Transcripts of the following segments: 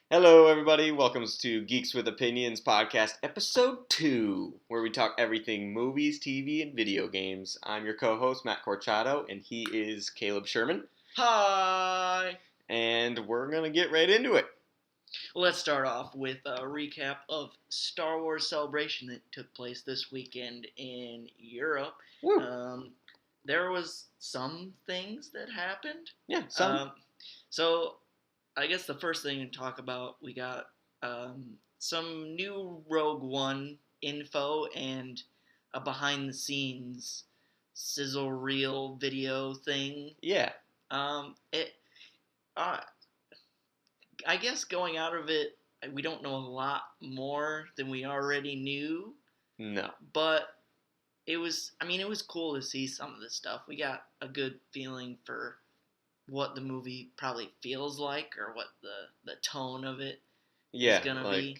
Hello, everybody. Welcome to Geeks with Opinions podcast, episode 2, where we talk everything movies, TV, and video games. I'm your co-host, Matt Corchado, and he is Caleb Sherman. Hi! And we're going to get right into it. Let's start off with a recap of Star Wars Celebration that took place this weekend in Europe. There was some things that happened. Yeah, some. So, I guess the first thing to talk about, we got some new Rogue One info and a behind-the-scenes sizzle reel video thing. Yeah. I guess going out of it, we don't know a lot more than we already knew. No. But it was cool to see some of this stuff. We got a good feeling for what the movie probably feels like or what the tone of it is going to be.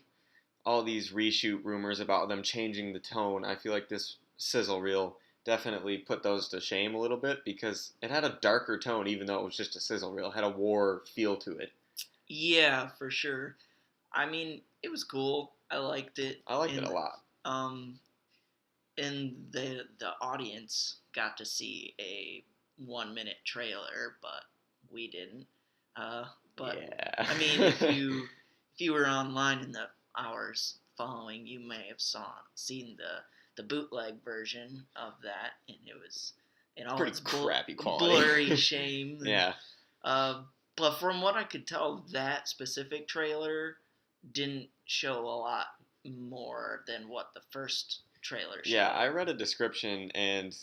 All these reshoot rumors about them changing the tone, I feel like this sizzle reel definitely put those to shame a little bit because it had a darker tone even though it was just a sizzle reel. It had a war feel to it. Yeah, for sure. I mean, it was cool. I liked it. I liked it a lot. And the audience got to see a 1-minute trailer, but we didn't. But yeah. I mean, if you were online in the hours following, you may have seen the bootleg version of that, and it was in all its crappy quality, blurry shame. Yeah. But from what I could tell, that specific trailer didn't show a lot more than what the first trailer showed. Yeah, I read a description, and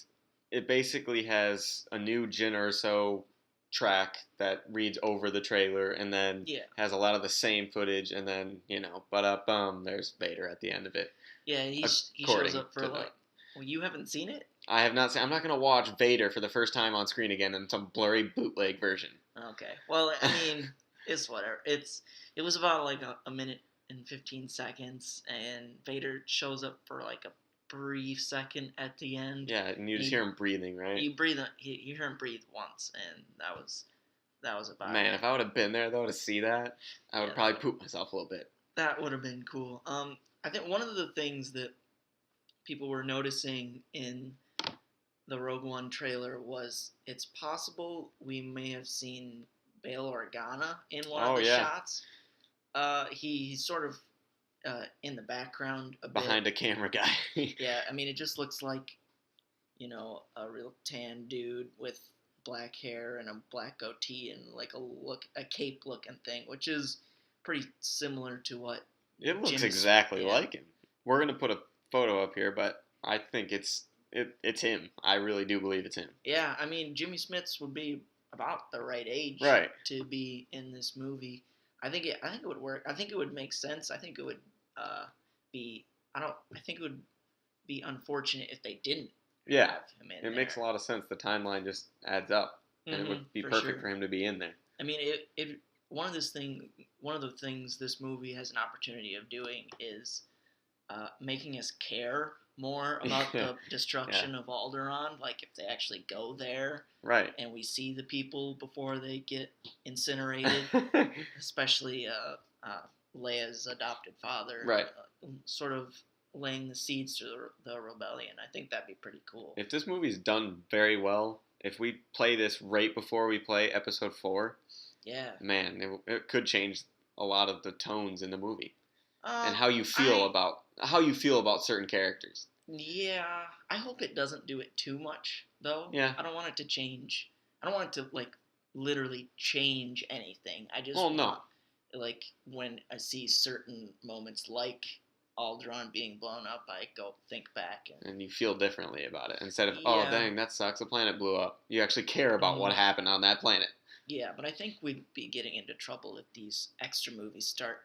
it basically has a new Jyn Erso track that reads over the trailer, and then has a lot of the same footage, and then, there's Vader at the end of it. Yeah, he shows up for Well, you haven't seen it? I have not seen. I'm not going to watch Vader for the first time on screen again in some blurry bootleg version. Okay. Well, I mean, it's whatever. It was about like a minute and 15 seconds, and Vader shows up for like a brief second at the end. Yeah, and you just hear him breathing, right? You hear him breathe once, and that was about it. Man, if I would have been there though to see that, I would probably poop myself a little bit. That would have been cool. I think one of the things that people were noticing in the Rogue One trailer was it's possible we may have seen Bail Organa in one of the shots. He's sort of in the background a bit. Behind a camera guy. Yeah, I mean, it just looks like, a real tan dude with black hair and a black goatee and like a cape looking thing, which is pretty similar to what it looks exactly like him. We're gonna put a photo up here, but I think it's him. I really do believe it's him. Yeah, I mean, Jimmy Smits would be about the right age to be in this movie. I think it would work. I think it would make sense. I think it would be. I think it would be unfortunate if they didn't. Yeah, have him in it makes a lot of sense. The timeline just adds up, and it would be perfect for him to be in there. I mean, one of the things this movie has an opportunity of doing is making us care more about the destruction of Alderaan. Like if they actually go there, right, and we see the people before they get incinerated, especially Leia's adopted father, right, sort of laying the seeds to the rebellion. I think that'd be pretty cool. If this movie's done very well, if we play this right before we play Episode 4, man, it could change a lot of the tones in the movie and how you feel about certain characters. Yeah, I hope it doesn't do it too much though. Yeah, I don't want it to change. I don't want it to like literally change anything. I just like when I see certain moments like Alderaan being blown up, I go think back. And you feel differently about it. Instead of, oh, dang, that sucks, the planet blew up. You actually care about what happened on that planet. Yeah, but I think we'd be getting into trouble if these extra movies start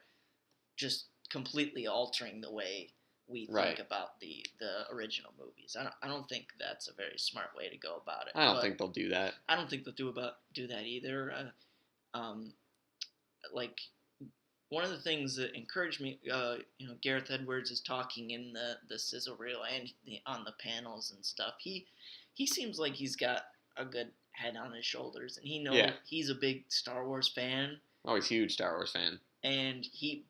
just completely altering the way we think about the original movies. I don't think that's a very smart way to go about it. I don't think they'll do that. I don't think they'll do that either. Like, one of the things that encouraged me, Gareth Edwards is talking in the sizzle reel and on the panels and stuff. He seems like he's got a good head on his shoulders, and he knows he's a big Star Wars fan. Oh, he's a huge Star Wars fan. and he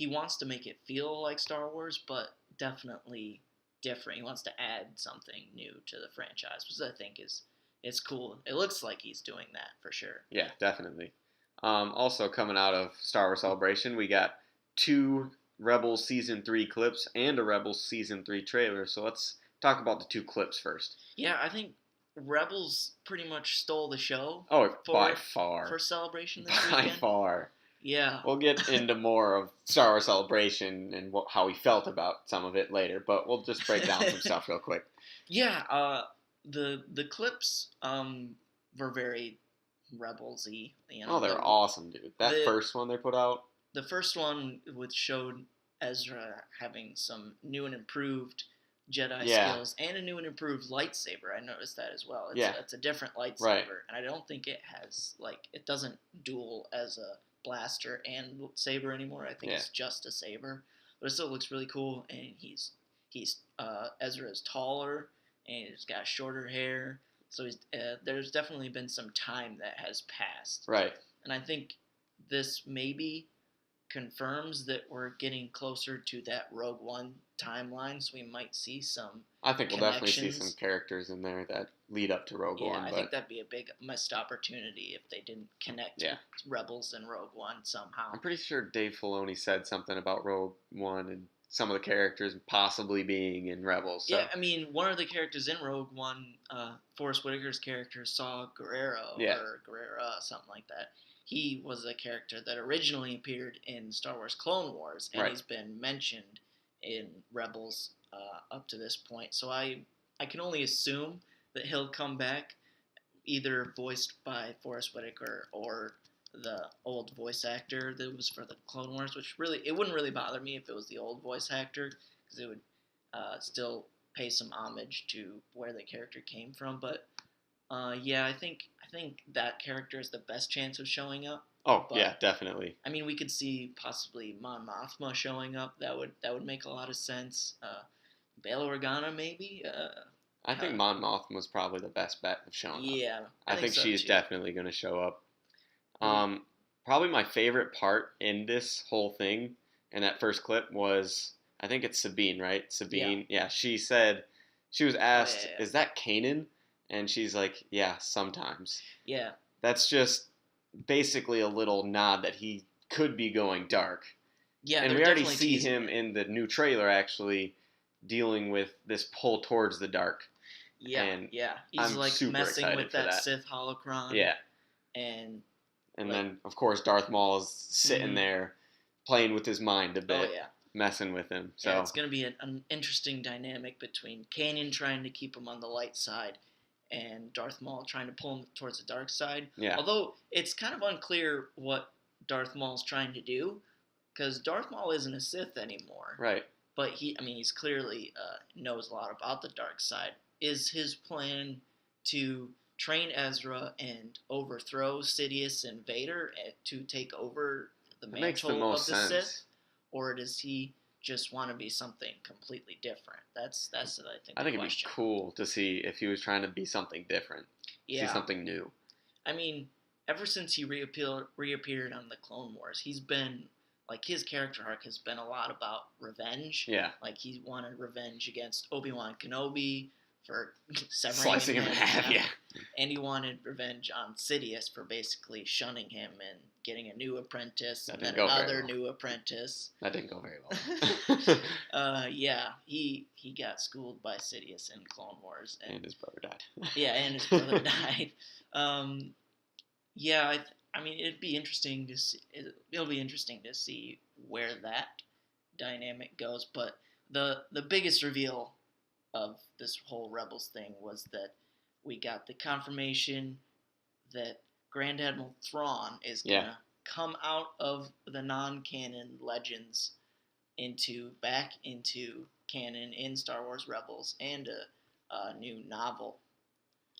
wants to make it feel like Star Wars, but definitely different. He wants to add something new to the franchise, which I think is cool. It looks like he's doing that for sure. Yeah, definitely. Also coming out of Star Wars Celebration, we got 2 Rebels Season 3 clips and a Rebels Season 3 trailer. So let's talk about the 2 clips first. Yeah, I think Rebels pretty much stole the show. Oh, by far. For Celebration this weekend. By far. Yeah. We'll get into more of Star Wars Celebration and how we felt about some of it later, but we'll just break down some stuff real quick. Yeah, the clips were very Rebels-y. Oh, they're awesome, dude. That first one they put out. The first one showed Ezra having some new and improved Jedi skills and a new and improved lightsaber. I noticed that as well. It's a different lightsaber, and I don't think it has it doesn't duel as a blaster and saber anymore. I think it's just a saber, but it still looks really cool. And Ezra is taller and he's got shorter hair, so there's definitely been some time that has passed. Right. And I think this maybe confirms that we're getting closer to that Rogue One timeline, so we might see some. I think we'll definitely see some characters in there that lead up to Rogue One. Yeah, I think that'd be a big missed opportunity if they didn't connect Rebels and Rogue One somehow. I'm pretty sure Dave Filoni said something about Rogue One and some of the characters possibly being in Rebels. So. Yeah, I mean, one of the characters in Rogue One, Forrest Whitaker's character, Saw Gerrera or Gerrera, something like that. He was a character that originally appeared in Star Wars Clone Wars, and he's been mentioned in Rebels up to this point. So I can only assume that he'll come back, either voiced by Forrest Whitaker or the old voice actor that was for the Clone Wars, which it wouldn't really bother me if it was the old voice actor, because it would still pay some homage to where the character came from. But I think that character is the best chance of showing up. Oh, yeah, definitely. I mean, we could see possibly Mon Mothma showing up. That would make a lot of sense. Bail Organa, maybe. I think Mon Mothma was probably the best bet of showing up. Yeah, I think she's definitely going to show up. Probably my favorite part in this whole thing, in that first clip, was, I think it's Sabine, right? Sabine. Yeah, she said, she was asked, is that Kanan? And she's like, yeah, sometimes. Yeah. That's just basically a little nod that he could be going dark. Yeah, and we already see him in the new trailer actually dealing with this pull towards the dark. Yeah, and he's super messing with that that Sith holocron. Yeah. And then, of course, Darth Maul is sitting there playing with his mind a bit. Oh, yeah. Messing with him. So it's going to be an interesting dynamic between Kanan trying to keep him on the light side and Darth Maul trying to pull him towards the dark side. Yeah. Although it's kind of unclear what Darth Maul's trying to do, because Darth Maul isn't a Sith anymore. Right. But he's clearly knows a lot about the dark side. Is his plan to train Ezra and overthrow Sidious and Vader to take over the mantle of the Sith? Or does he just want to be something completely different? That's I think it'd be cool to see if he was trying to be something different. See something new. I mean, ever since he reappeared on the Clone Wars, he's been his character arc has been a lot about revenge. Yeah. He wanted revenge against Obi-Wan Kenobi for slicing him in half. Yeah. And he wanted revenge on Sidious for basically shunning him and getting a new apprentice and then another new apprentice. That didn't go very well. He got schooled by Sidious in Clone Wars, and his brother died. And his brother died. I mean, it'd be interesting to see. It'll be interesting to see where that dynamic goes. But the biggest reveal of this whole Rebels thing was that we got the confirmation that Grand Admiral Thrawn is gonna come out of the non-canon legends back into canon in Star Wars Rebels and a new novel.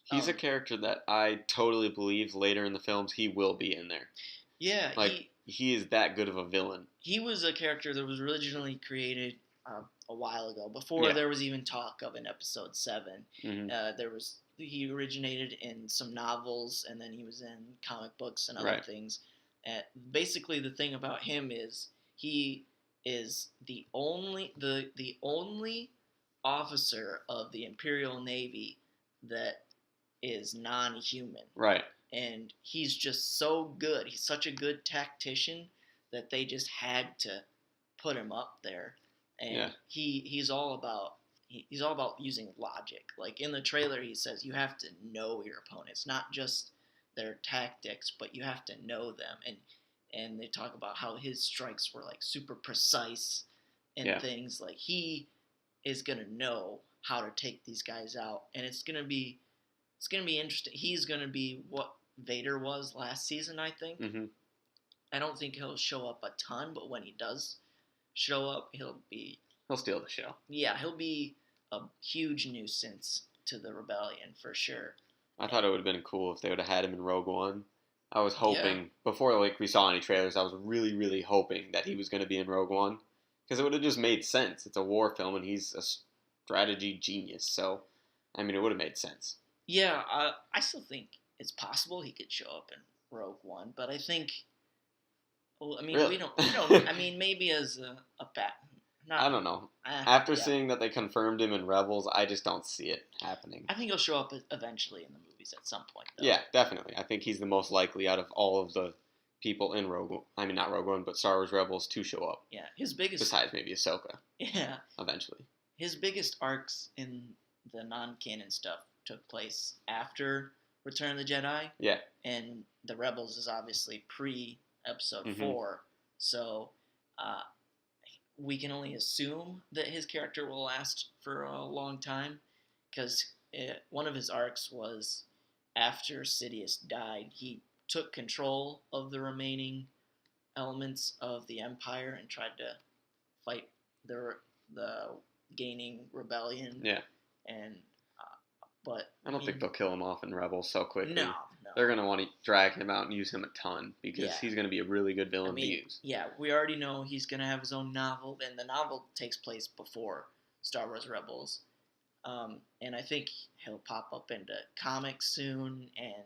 He's a character that I totally believe later in the films he will be in there. Yeah, he is that good of a villain. He was a character that was originally created a while ago, before there was even talk of an Episode 7. Mm-hmm. He originated in some novels, and then he was in comic books and other things. Basically, the thing about him is he is the only officer of the Imperial Navy that is non-human. Right. And he's just so good. He's such a good tactician that they just had to put him up there. And he's all about using logic. Like in the trailer, he says you have to know your opponents, not just their tactics, but you have to know them. And they talk about how his strikes were like super precise and things. Like he is gonna know how to take these guys out, and it's gonna be interesting. He's gonna be what Vader was last season, I think. Mm-hmm. I don't think he'll show up a ton, but when he does show up, he'll steal the show. Yeah, he'll be a huge nuisance to the rebellion for sure. I thought it would have been cool if they would have had him in Rogue One. I was hoping before we saw any trailers. I was really, really hoping that he was going to be in Rogue One because it would have just made sense. It's a war film, and he's a strategy genius. So, I mean, it would have made sense. Yeah, I still think it's possible he could show up in Rogue One, but I think. Well, I mean, really? we don't. I mean, maybe as a bat. I don't know. After seeing that they confirmed him in Rebels, I just don't see it happening. I think he'll show up eventually in the movies at some point, though. Yeah, definitely. I think he's the most likely out of all of the people in Rogue One. I mean, not Rogue One, but Star Wars Rebels to show up. Yeah, his biggest... Besides maybe Ahsoka. Yeah. Eventually. His biggest arcs in the non-canon stuff took place after Return of the Jedi. Yeah. And the Rebels is obviously pre-Episode 4. So... we can only assume that his character will last for a long time, because one of his arcs was after Sidious died, he took control of the remaining elements of the Empire and tried to fight the gaining rebellion. Yeah. And but I don't think they'll kill him off in Rebels so quickly. No. They're going to want to drag him out and use him a ton because he's going to be a really good villain to use. Yeah, we already know he's going to have his own novel, and the novel takes place before Star Wars Rebels. And I think he'll pop up into comics soon, and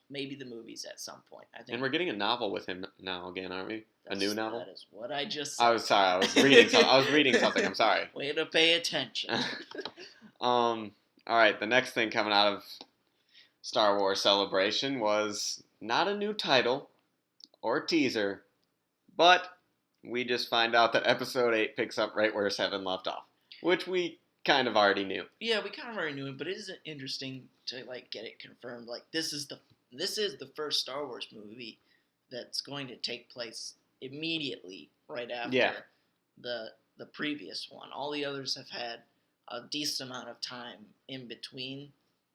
maybe the movies at some point. I think. And we're getting a novel with him now again, aren't we? A new novel? That is what I just said. I was sorry. I was reading something. I'm sorry. Way to pay attention. All right, the next thing coming out of Star Wars Celebration was not a new title or teaser, but we just find out that Episode 8 picks up right where 7 left off, which we kind of already knew. Yeah, we kind of already knew it, but it is interesting to get it confirmed. Like this is the first Star Wars movie that's going to take place immediately right after the previous one. All the others have had a decent amount of time in between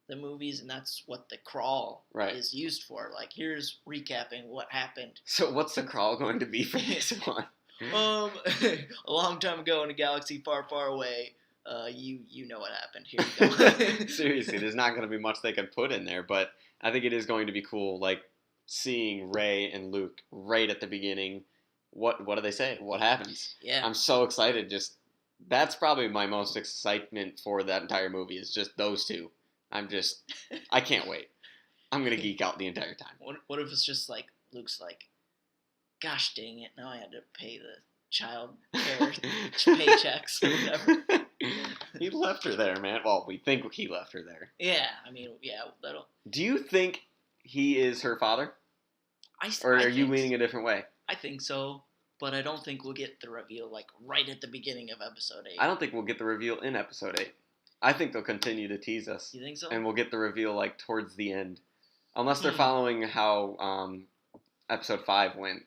the movies, and that's what the crawl is used for. Like, here's recapping what happened. So what's the crawl going to be for this one? A long time ago in a galaxy far, far away, you know what happened. Here you go. Seriously, there's not going to be much they could put in there, but I think it is going to be cool, like, seeing Rey and Luke right at the beginning. What do they say? What happens? Yeah. I'm so excited. That's probably my most excitement for that entire movie is just those two. I can't wait. I'm going to geek out the entire time. What if it's just like, Luke's like, gosh dang it, now I had to pay the child care paychecks or whatever. He left her there, man. Well, we think he left her there. Yeah, I mean, yeah, that'll... Do you think he is her father? Or are you leaning a different way? I think so, but I don't think we'll get the reveal, like, right at the beginning of Episode 8. I don't think we'll get the reveal in Episode 8. I think they'll continue to tease us. You think so? And we'll get the reveal, like, towards the end. Unless they're following how Episode 5 went.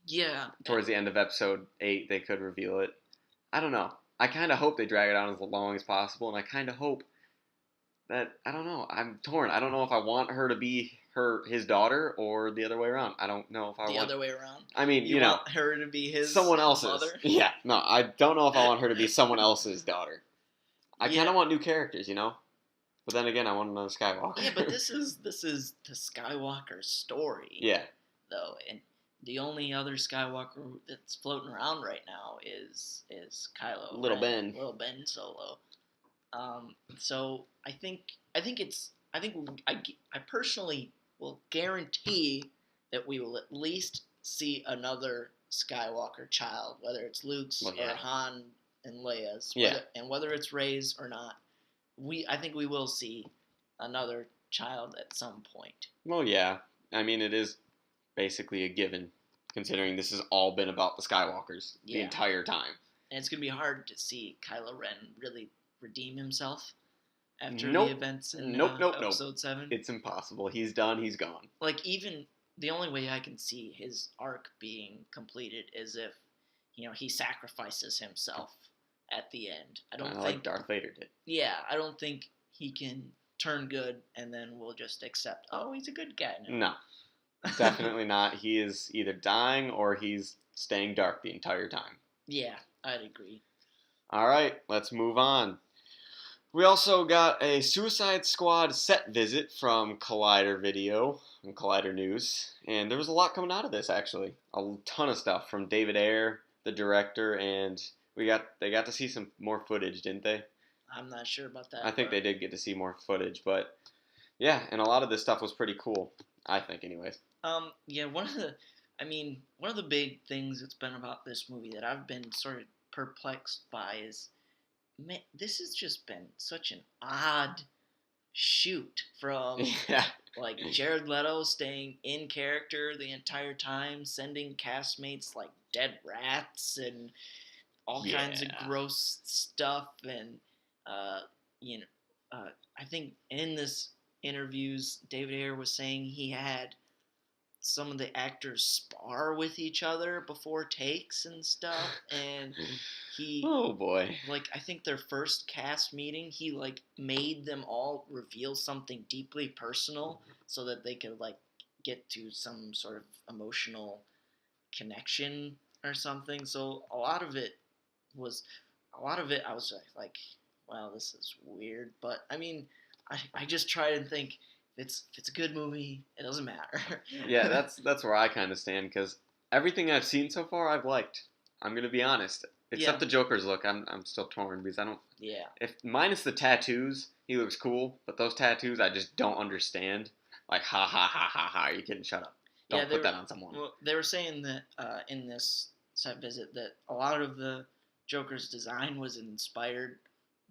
Yeah. Towards the end of Episode 8, they could reveal it. I don't know. I kind of hope they drag it on as long as possible, and I kind of hope that, I don't know, I'm torn. I don't know if I want her to be his daughter or the other way around. I don't know if I want... The other way around? I mean, you want her to be his someone else's mother? Yeah, no, I don't know if I want her to be someone else's daughter. I kind of want new characters, you know? But then again, I want another Skywalker. Yeah, but this is the Skywalker story. Yeah. Though, and the only other Skywalker that's floating around right now is Kylo. Little Ben Solo. So I personally will guarantee that we will at least see another Skywalker child, whether it's Luke's or Han and Leia's, whether it's Rey's or not. I think we will see another child at some point. Well, yeah. I mean, it is basically a given, considering this has all been about the Skywalkers the entire time. And it's going to be hard to see Kylo Ren really redeem himself after the events in Episode 7. It's impossible. He's done. He's gone. Like, even the only way I can see his arc being completed is if, he sacrifices himself at the end. I don't think like Darth Vader did. Yeah, I don't think he can turn good and then we'll just accept, he's a good guy now. No. Definitely not. He is either dying or he's staying dark the entire time. Yeah, I'd agree. All right, let's move on. We also got a Suicide Squad set visit from Collider Video and Collider News, and there was a lot coming out of this, actually. A ton of stuff from David Ayer, the director, and they got to see some more footage, didn't they? I'm not sure about that. I think they did get to see more footage, but yeah, and a lot of this stuff was pretty cool, I think, anyways. Yeah, one of the big things that's been about this movie that I've been sort of perplexed by is, man, this has just been such an odd shoot from like Jared Leto staying in character the entire time, sending castmates like dead rats and all kinds of gross stuff, and I think in this interviews David Ayer was saying he had some of the actors spar with each other before takes and stuff, and he I think their first cast meeting he made them all reveal something deeply personal so that they could get to some sort of emotional connection or something. So a lot of it I was like, wow, this is weird, but I mean I just try to think if it's a good movie, it doesn't matter. Yeah, that's where I kind of stand, because everything I've seen so far I've liked. I'm gonna be honest, except the Joker's look. I'm still torn because I don't. Yeah. If minus the tattoos, he looks cool, but those tattoos I just don't understand. Like ha ha ha ha ha. Are you kidding? Shut up. Don't put that on someone. Well, they were saying that in this set visit that a lot of the Joker's design was inspired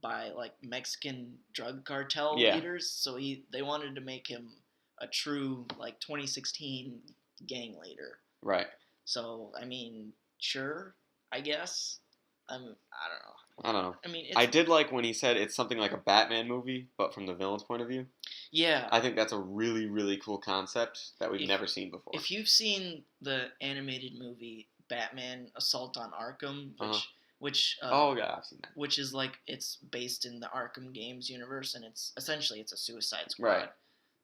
by Mexican drug cartel leaders, so they wanted to make him a true 2016 gang leader. Right. So I mean, sure, I guess. I don't know. I don't know. I mean, I did like when he said it's something like a Batman movie, but from the villain's point of view. Yeah. I think that's a really, really cool concept that we've never seen before. If you've seen the animated movie Batman: Assault on Arkham, which I've seen that. Which is it's based in the Arkham games universe, and it's essentially a Suicide Squad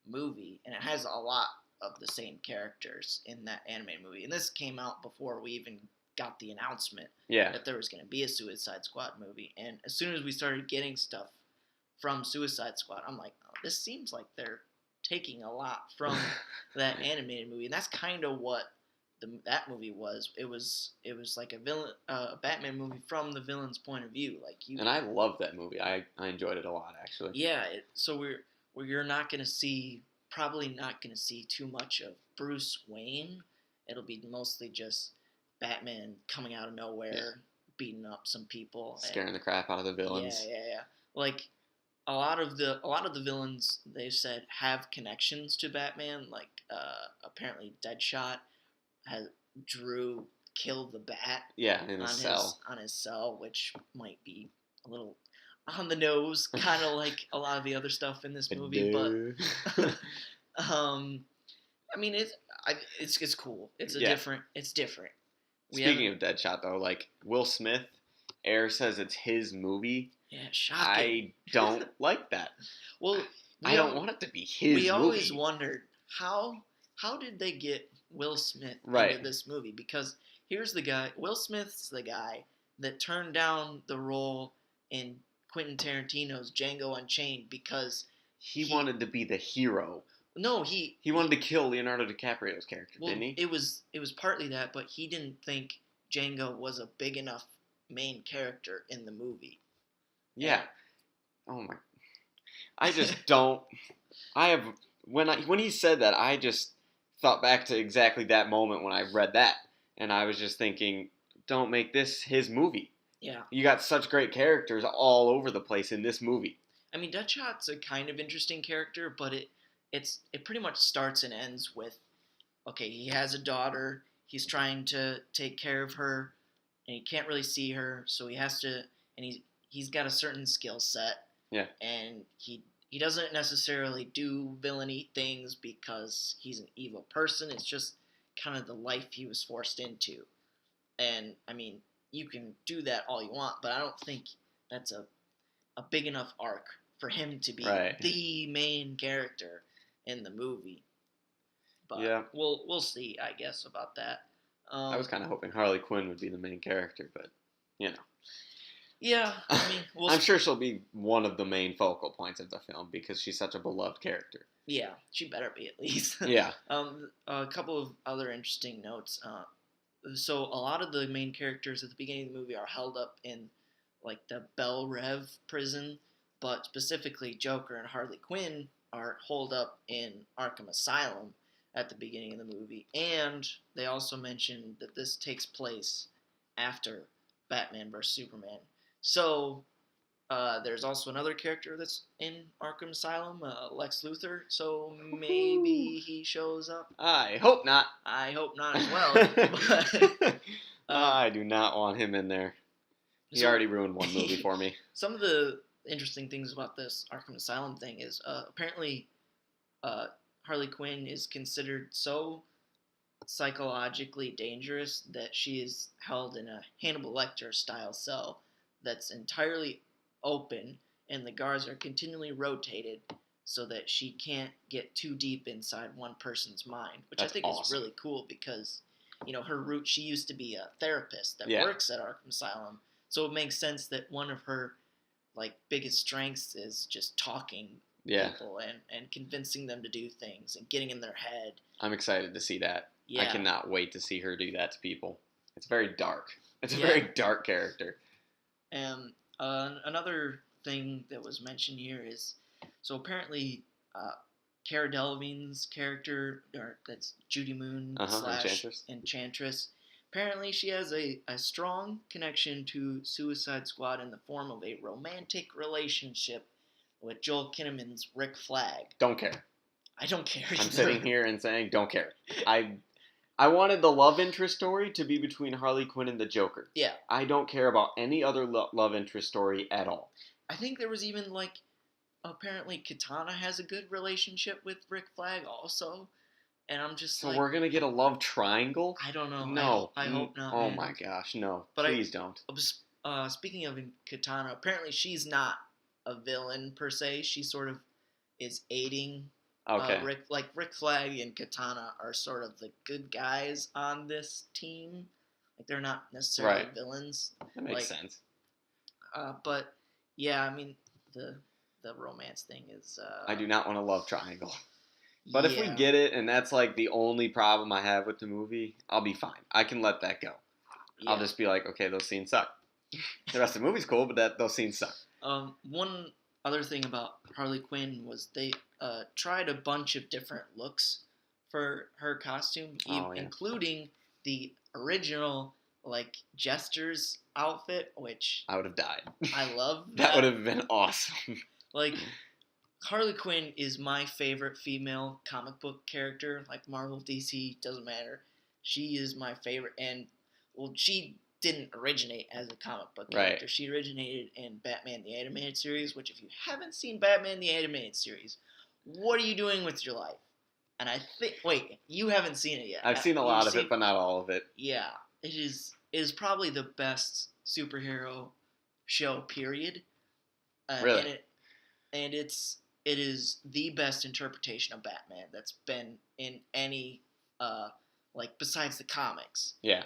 movie, and it has a lot of the same characters in that animated movie. And this came out before we even got the announcement that there was going to be a Suicide Squad movie. And as soon as we started getting stuff from Suicide Squad, I'm like, oh, this seems like they're taking a lot from that animated movie, and that's kind of what that movie was. It was like a Batman movie from the villain's point of view. And I love that movie. I enjoyed it a lot, actually. Yeah. So you're probably not gonna see too much of Bruce Wayne. It'll be mostly just Batman coming out of nowhere, beating up some people, scaring the crap out of the villains. Yeah. A lot of the villains, they said, have connections to Batman. Apparently Deadshot Drew killed the Bat. Yeah, in his cell. On his cell, which might be a little on the nose, kind of like a lot of the other stuff in this movie. But I mean, it's cool. It's different. Speaking of Deadshot, though, Will Smith, Ayer says it's his movie. Yeah, shocking. I don't like that. Well, I don't want it to be his movie. We always wondered how did they get Will Smith into this movie? Because here's the guy. Will Smith's the guy that turned down the role in Quentin Tarantino's Django Unchained because he wanted to be the hero. No, he wanted to kill Leonardo DiCaprio's character, didn't he? It was partly that, but he didn't think Django was a big enough main character in the movie. Yeah. Oh my. I just don't. When he said that, I just thought back to exactly that moment when I read that, and I was just thinking, don't make this his movie. Yeah. You got such great characters all over the place in this movie. I mean, Deadshot's a kind of interesting character, but it pretty much starts and ends with, okay, he has a daughter, he's trying to take care of her, and he can't really see her, so he has to, and he's got a certain skill set. Yeah. And he doesn't necessarily do villainy things because he's an evil person. It's just kind of the life he was forced into. And I mean, you can do that all you want, but I don't think that's a big enough arc for him to be the main character in the movie. But yeah, we'll see, I guess, about that. I was kind of hoping Harley Quinn would be the main character, but you know. Yeah, I mean, I'm sure she'll be one of the main focal points of the film because she's such a beloved character. Yeah, she better be at least. Yeah. A couple of other interesting notes. So a lot of the main characters at the beginning of the movie are held up in like the Belle Rev prison, but specifically Joker and Harley Quinn are holed up in Arkham Asylum at the beginning of the movie. And they also mentioned that this takes place after Batman vs. Superman. So there's also another character that's in Arkham Asylum, Lex Luthor. So maybe he shows up. I hope not. I hope not as well. But, I do not want him in there. He already ruined one movie for me. Some of the interesting things about this Arkham Asylum thing is apparently Harley Quinn is considered so psychologically dangerous that she is held in a Hannibal Lecter style cell that's entirely open, and the guards are continually rotated so that she can't get too deep inside one person's mind, which That's I think awesome. is really cool because, you know, her root, she used to be a therapist that works at Arkham Asylum, so it makes sense that one of her like biggest strengths is just talking people and convincing them to do things and getting in their head. I'm excited to see that. Yeah. I cannot wait to see her do that to people. It's very dark. It's a very dark character. And another thing that was mentioned here is, so apparently Cara Delevingne's character, or that's Judy Moon / Enchantress, apparently she has a strong connection to Suicide Squad in the form of a romantic relationship with Joel Kinnaman's Rick Flag. Don't care. I don't care either. I'm sitting here and saying don't care. I wanted the love interest story to be between Harley Quinn and the Joker. Yeah. I don't care about any other love interest story at all. I think there was even, like, apparently Katana has a good relationship with Rick Flag also. And I'm just so we're going to get a love triangle? I don't know. No. I hope not. Oh man. My gosh, no. But please don't. Speaking of Katana, apparently she's not a villain per se. She sort of is aiding Rick Flag and Katana are sort of the good guys on this team. Like, they're not necessarily villains. That makes sense. But yeah, I mean the romance thing is. I do not want a love triangle. But if we get it, and that's like the only problem I have with the movie, I'll be fine. I can let that go. Yeah. I'll just be like, okay, those scenes suck. The rest of the movie's cool, but those scenes suck. One other thing about Harley Quinn was they tried a bunch of different looks for her costume, including the original like Jester's outfit, which I would have died. I love that. That would have been awesome. Like, Harley Quinn is my favorite female comic book character. Like, Marvel, DC, doesn't matter. She is my favorite, and well, she didn't originate as a comic book character. Right. She originated in Batman the Animated Series, which if you haven't seen Batman the Animated Series, what are you doing with your life? And I think, wait, you haven't seen it yet. I've seen a lot of it, but not all of it. Yeah, it is probably the best superhero show, period. Really? And it is the best interpretation of Batman that's been in any, like, besides the comics. Yeah.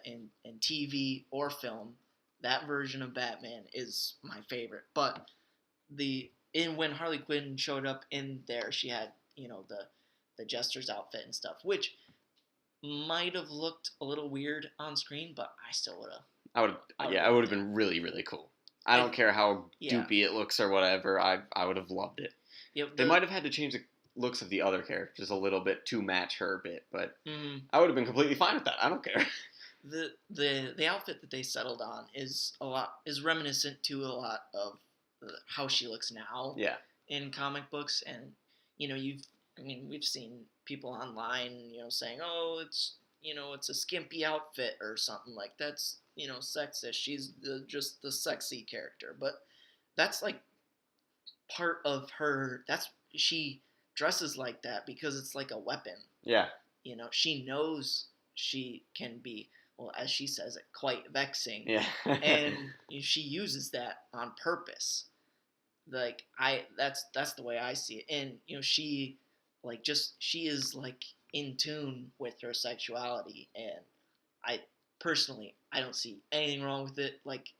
In TV or film, that version of Batman is my favorite. But when Harley Quinn showed up in there, she had, you know, the Jester's outfit and stuff, which might have looked a little weird on screen, but I still would have. It would have been really, really cool. I don't care how doopy it looks or whatever. I would have loved it. Yeah, they might have had to change looks of the other characters a little bit to match her bit, but Mm-hmm. I would have been completely fine with that. I don't care. The outfit that they settled on is reminiscent to a lot of how she looks now. Yeah. In comic books, and we've seen people online, saying, "Oh, it's a skimpy outfit or something like that's sexist. She's just the sexy character." But that's like part of her. She dresses like that because it's like a weapon. Yeah. She knows she can be, well, as she says it, quite vexing. Yeah. And she uses that on purpose. Like that's the way I see it. And she is like in tune with her sexuality, and I personally I don't see anything wrong with it. Like,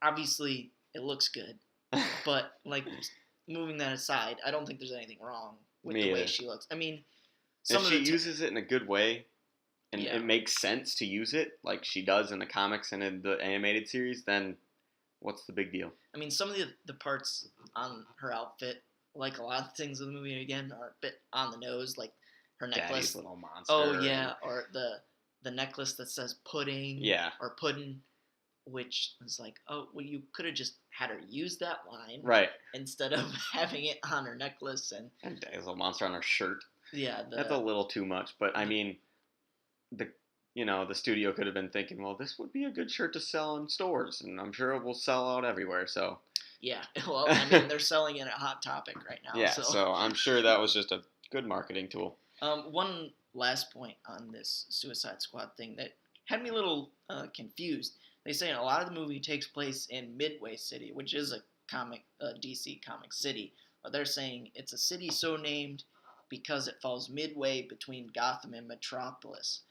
obviously it looks good, but like, moving that aside, I don't think there's anything wrong with the way she looks. I mean, if she uses it in a good way, and it makes sense to use it like she does in the comics and in the animated series, then what's the big deal? I mean, some of the parts on her outfit, like a lot of things in the movie, again, are a bit on the nose, like her necklace. Daddy's little monster. Oh, yeah, or the necklace that says pudding. Yeah. Or puddin', which is like, oh, well, you could have just had her use that line. Right. Instead of having it on her necklace. And Daddy's little monster on her shirt. Yeah. That's a little too much, but I mean, the studio could have been thinking, well, this would be a good shirt to sell in stores, and I'm sure it will sell out everywhere, so. Yeah, well, I mean, they're selling it at Hot Topic right now. Yeah, so I'm sure that was just a good marketing tool. One last point on this Suicide Squad thing that had me a little confused. They say a lot of the movie takes place in Midway City, which is a DC comic city, but they're saying it's a city so named because it falls midway between Gotham and Metropolis,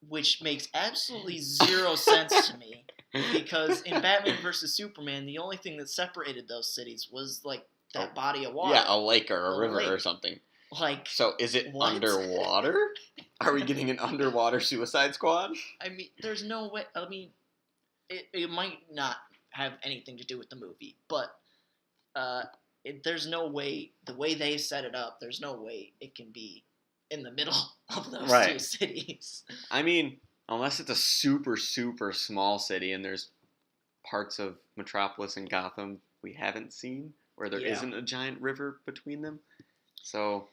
which makes absolutely zero sense to me, because in Batman vs. Superman, the only thing that separated those cities was, like, that body of water. Yeah, a lake or a river or something. Like, so is it underwater? Are we getting an underwater Suicide Squad? I mean, there's no way. I mean, it might not have anything to do with the movie, but there's no way, the way they set it up, there's no way it can be in the middle of those two cities. I mean, unless it's a super, super small city and there's parts of Metropolis and Gotham we haven't seen where there isn't a giant river between them. So,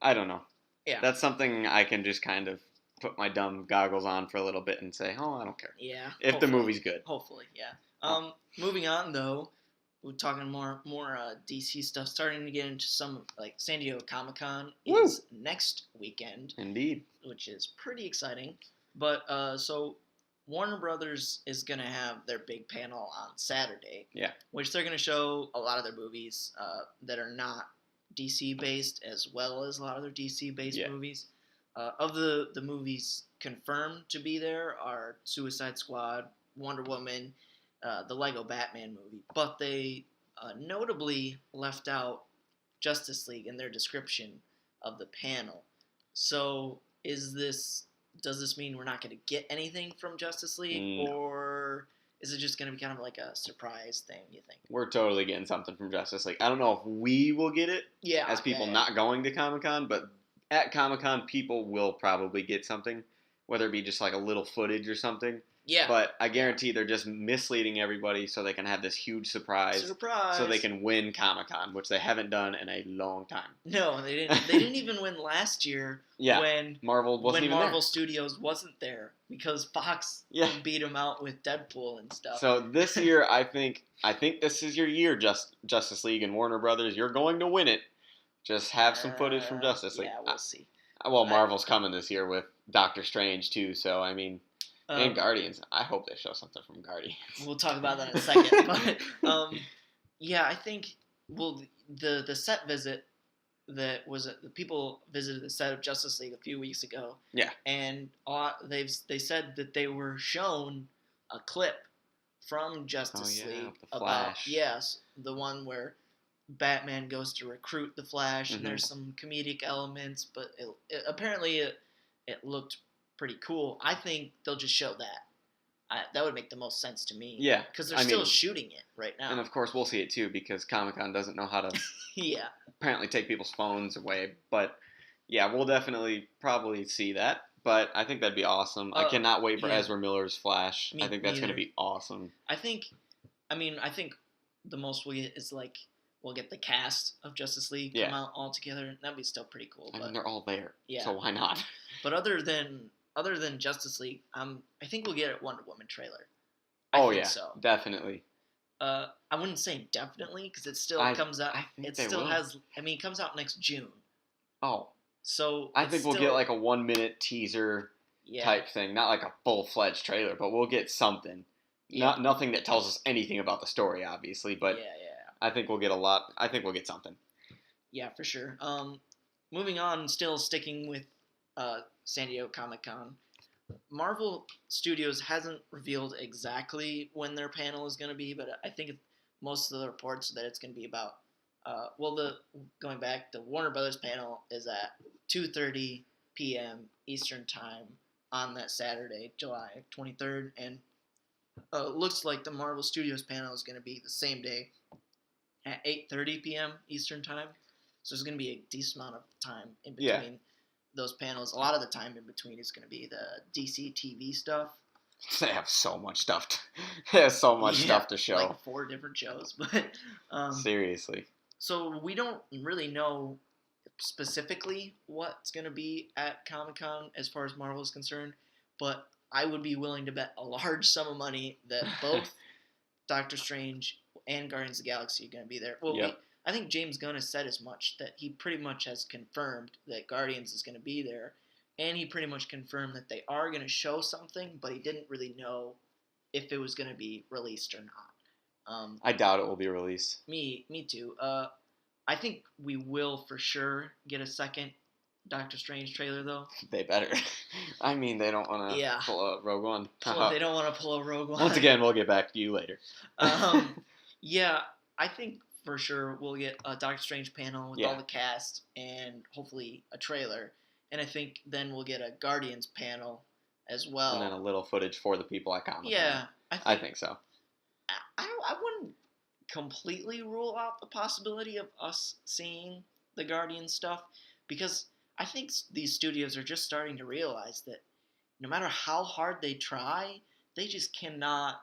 I don't know. Yeah. That's something I can just kind of put my dumb goggles on for a little bit and say, oh, I don't care. Yeah. If the movie's good. Hopefully, yeah. Moving on, though, we're talking more DC stuff, starting to get into some, like, San Diego Comi-Con is next weekend. Indeed. Which is pretty exciting. But, so Warner Brothers is going to have their big panel on Saturday. Yeah. Which they're going to show a lot of their movies that are not DC-based, as well as a lot of their DC-based movies. Of the movies confirmed to be there are Suicide Squad, Wonder Woman, the Lego Batman movie. But they notably left out Justice League in their description of the panel. So does this mean we're not going to get anything from Justice League? Or is it just going to be kind of like a surprise thing, you think? We're totally getting something from Justice League. I don't know if we will get it as people not going to Comic-Con, but at Comic-Con, people will probably get something, whether it be just like a little footage or something. Yeah. But I guarantee they're just misleading everybody so they can have this huge surprise. So they can win Comic-Con, which they haven't done in a long time. No, they didn't. They didn't even win last year when Marvel Studios wasn't there because Fox beat them out with Deadpool and stuff. So this year, I think this is your year, Justice League and Warner Brothers. You're going to win it. Just have some footage from Justice League. Yeah, we'll see. Well, Marvel's coming this year with Doctor Strange too, so I mean, and Guardians. I hope they show something from Guardians. We'll talk about that in a second. But I think the set visit that was the people visited the set of Justice League a few weeks ago. Yeah, and they said that they were shown a clip from Justice League about the one where Batman goes to recruit the Flash, and there's some comedic elements, but apparently it looked pretty cool. I think they'll just show that. that would make the most sense to me. Yeah, because they're still shooting it right now. And of course, we'll see it too because Comic-Con doesn't know how to apparently take people's phones away. But yeah, we'll definitely probably see that. But I think that'd be awesome. I cannot wait for Ezra Miller's Flash. I think that's going to be awesome. I think the most we'll get is like we'll get the cast of Justice League come out all together. That'd be still pretty cool. I mean, they're all there, so why not? But other than Justice League, I think we'll get a Wonder Woman trailer. I think so. Definitely. I wouldn't say definitely because it still comes out. It still has. I mean, it comes out next June. Oh. So I think we'll get like a 1-minute teaser type thing, not like a full-fledged trailer, but we'll get something. Yeah. Nothing that tells us anything about the story, obviously, but I think we'll get a lot. I think we'll get something. Yeah, for sure. Moving on, still sticking with San Diego Comic-Con. Marvel Studios hasn't revealed exactly when their panel is going to be, but I think most of the reports that it's going to be about. Going back, the Warner Brothers panel is at 2:30 p.m. Eastern Time on that Saturday, July 23rd, and looks like the Marvel Studios panel is going to be the same day at 8:30 p.m. Eastern Time. So there's going to be a decent amount of time in between those panels. A lot of the time in between is going to be the DC TV stuff. They have so much stuff. They have so much stuff to show. Like 4 different shows, but seriously. So we don't really know specifically what's going to be at Comic-Con as far as Marvel is concerned, but I would be willing to bet a large sum of money that both Doctor Strange and Guardians of the Galaxy are going to be there. Well, I think James Gunn has said as much, that he pretty much has confirmed that Guardians is going to be there, and he pretty much confirmed that they are going to show something, but he didn't really know if it was going to be released or not. I doubt it will be released. Me too. I think we will for sure get a second Doctor Strange trailer, though. They better. I mean, they don't want to pull a Rogue One. They don't want to pull a Rogue One. Once again, we'll get back to you later. Yeah, I think for sure we'll get a Doctor Strange panel with all the cast and hopefully a trailer. And I think then we'll get a Guardians panel as well. And then a little footage for the people at Comic-Con. Yeah. I think so. I wouldn't completely rule out the possibility of us seeing the Guardian stuff, because I think these studios are just starting to realize that no matter how hard they try, they just cannot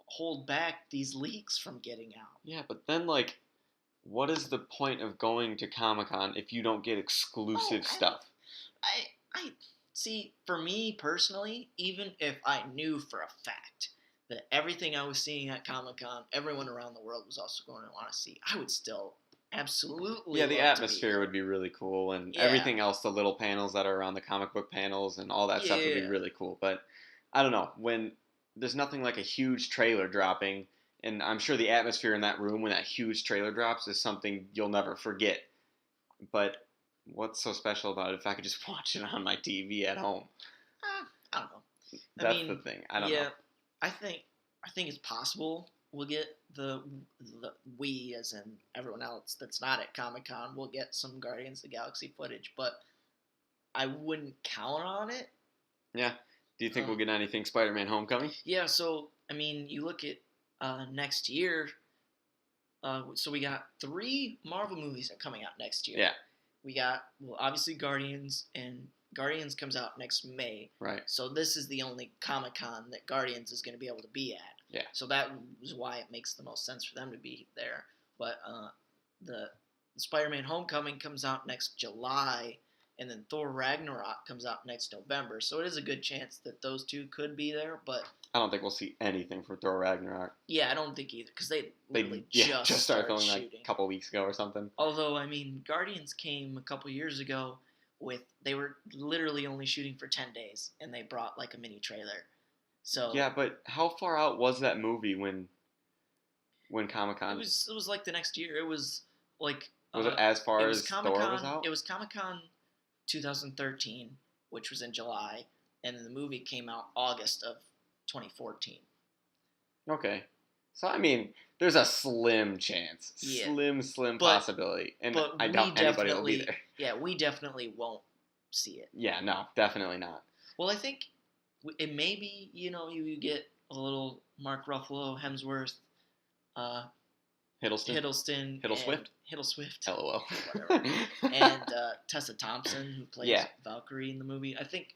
hold back these leaks from getting out. Yeah, but then, like, what is the point of going to Comic-Con if you don't get exclusive stuff? I see, for me personally, even if I knew for a fact that everything I was seeing at Comic-Con, everyone around the world was also going to want to see, I would still absolutely the atmosphere would be really cool, and everything else, the little panels that are around the comic book panels and all that stuff would be really cool. But I don't know, when there's nothing like a huge trailer dropping, and I'm sure the atmosphere in that room when that huge trailer drops is something you'll never forget. But what's so special about it if I could just watch it on my TV at home? I don't know. That's the thing. I don't know. I think it's possible we'll get the we, as in everyone else that's not at Comic-Con, will get some Guardians of the Galaxy footage, but I wouldn't count on it. Yeah. Do you think we'll get anything Spider-Man Homecoming? Yeah, so, I mean, you look at next year, so we got 3 Marvel movies that are coming out next year. Yeah. We got, obviously Guardians, and Guardians comes out next May. Right. So this is the only Comic-Con that Guardians is going to be able to be at. Yeah. So that is why it makes the most sense for them to be there. But the Spider-Man Homecoming comes out next July, and then Thor Ragnarok comes out next November. So it is a good chance that those 2 could be there, but I don't think we'll see anything for Thor Ragnarok. Yeah, I don't think either, because they literally just started filming shooting. like a couple weeks ago or something. Although, I mean, Guardians came a couple years ago they were literally only shooting for 10 days, and they brought like a mini trailer. So yeah, but how far out was that movie when Comic-Con? It was like the next year. It was like was it as far as Thor was out? It was Comic-Con 2013, which was in July, and then the movie came out August of 2014. Okay. So, I mean, there's a slim chance. Yeah. Slim possibility. And I doubt anybody will be there. Yeah, we definitely won't see it. Yeah, no, definitely not. Well, I think it may be, you get a little Mark Ruffalo, Hemsworth, Hiddleston, Hiddleswift, LOL, whatever, and Tessa Thompson, who plays Valkyrie in the movie. I think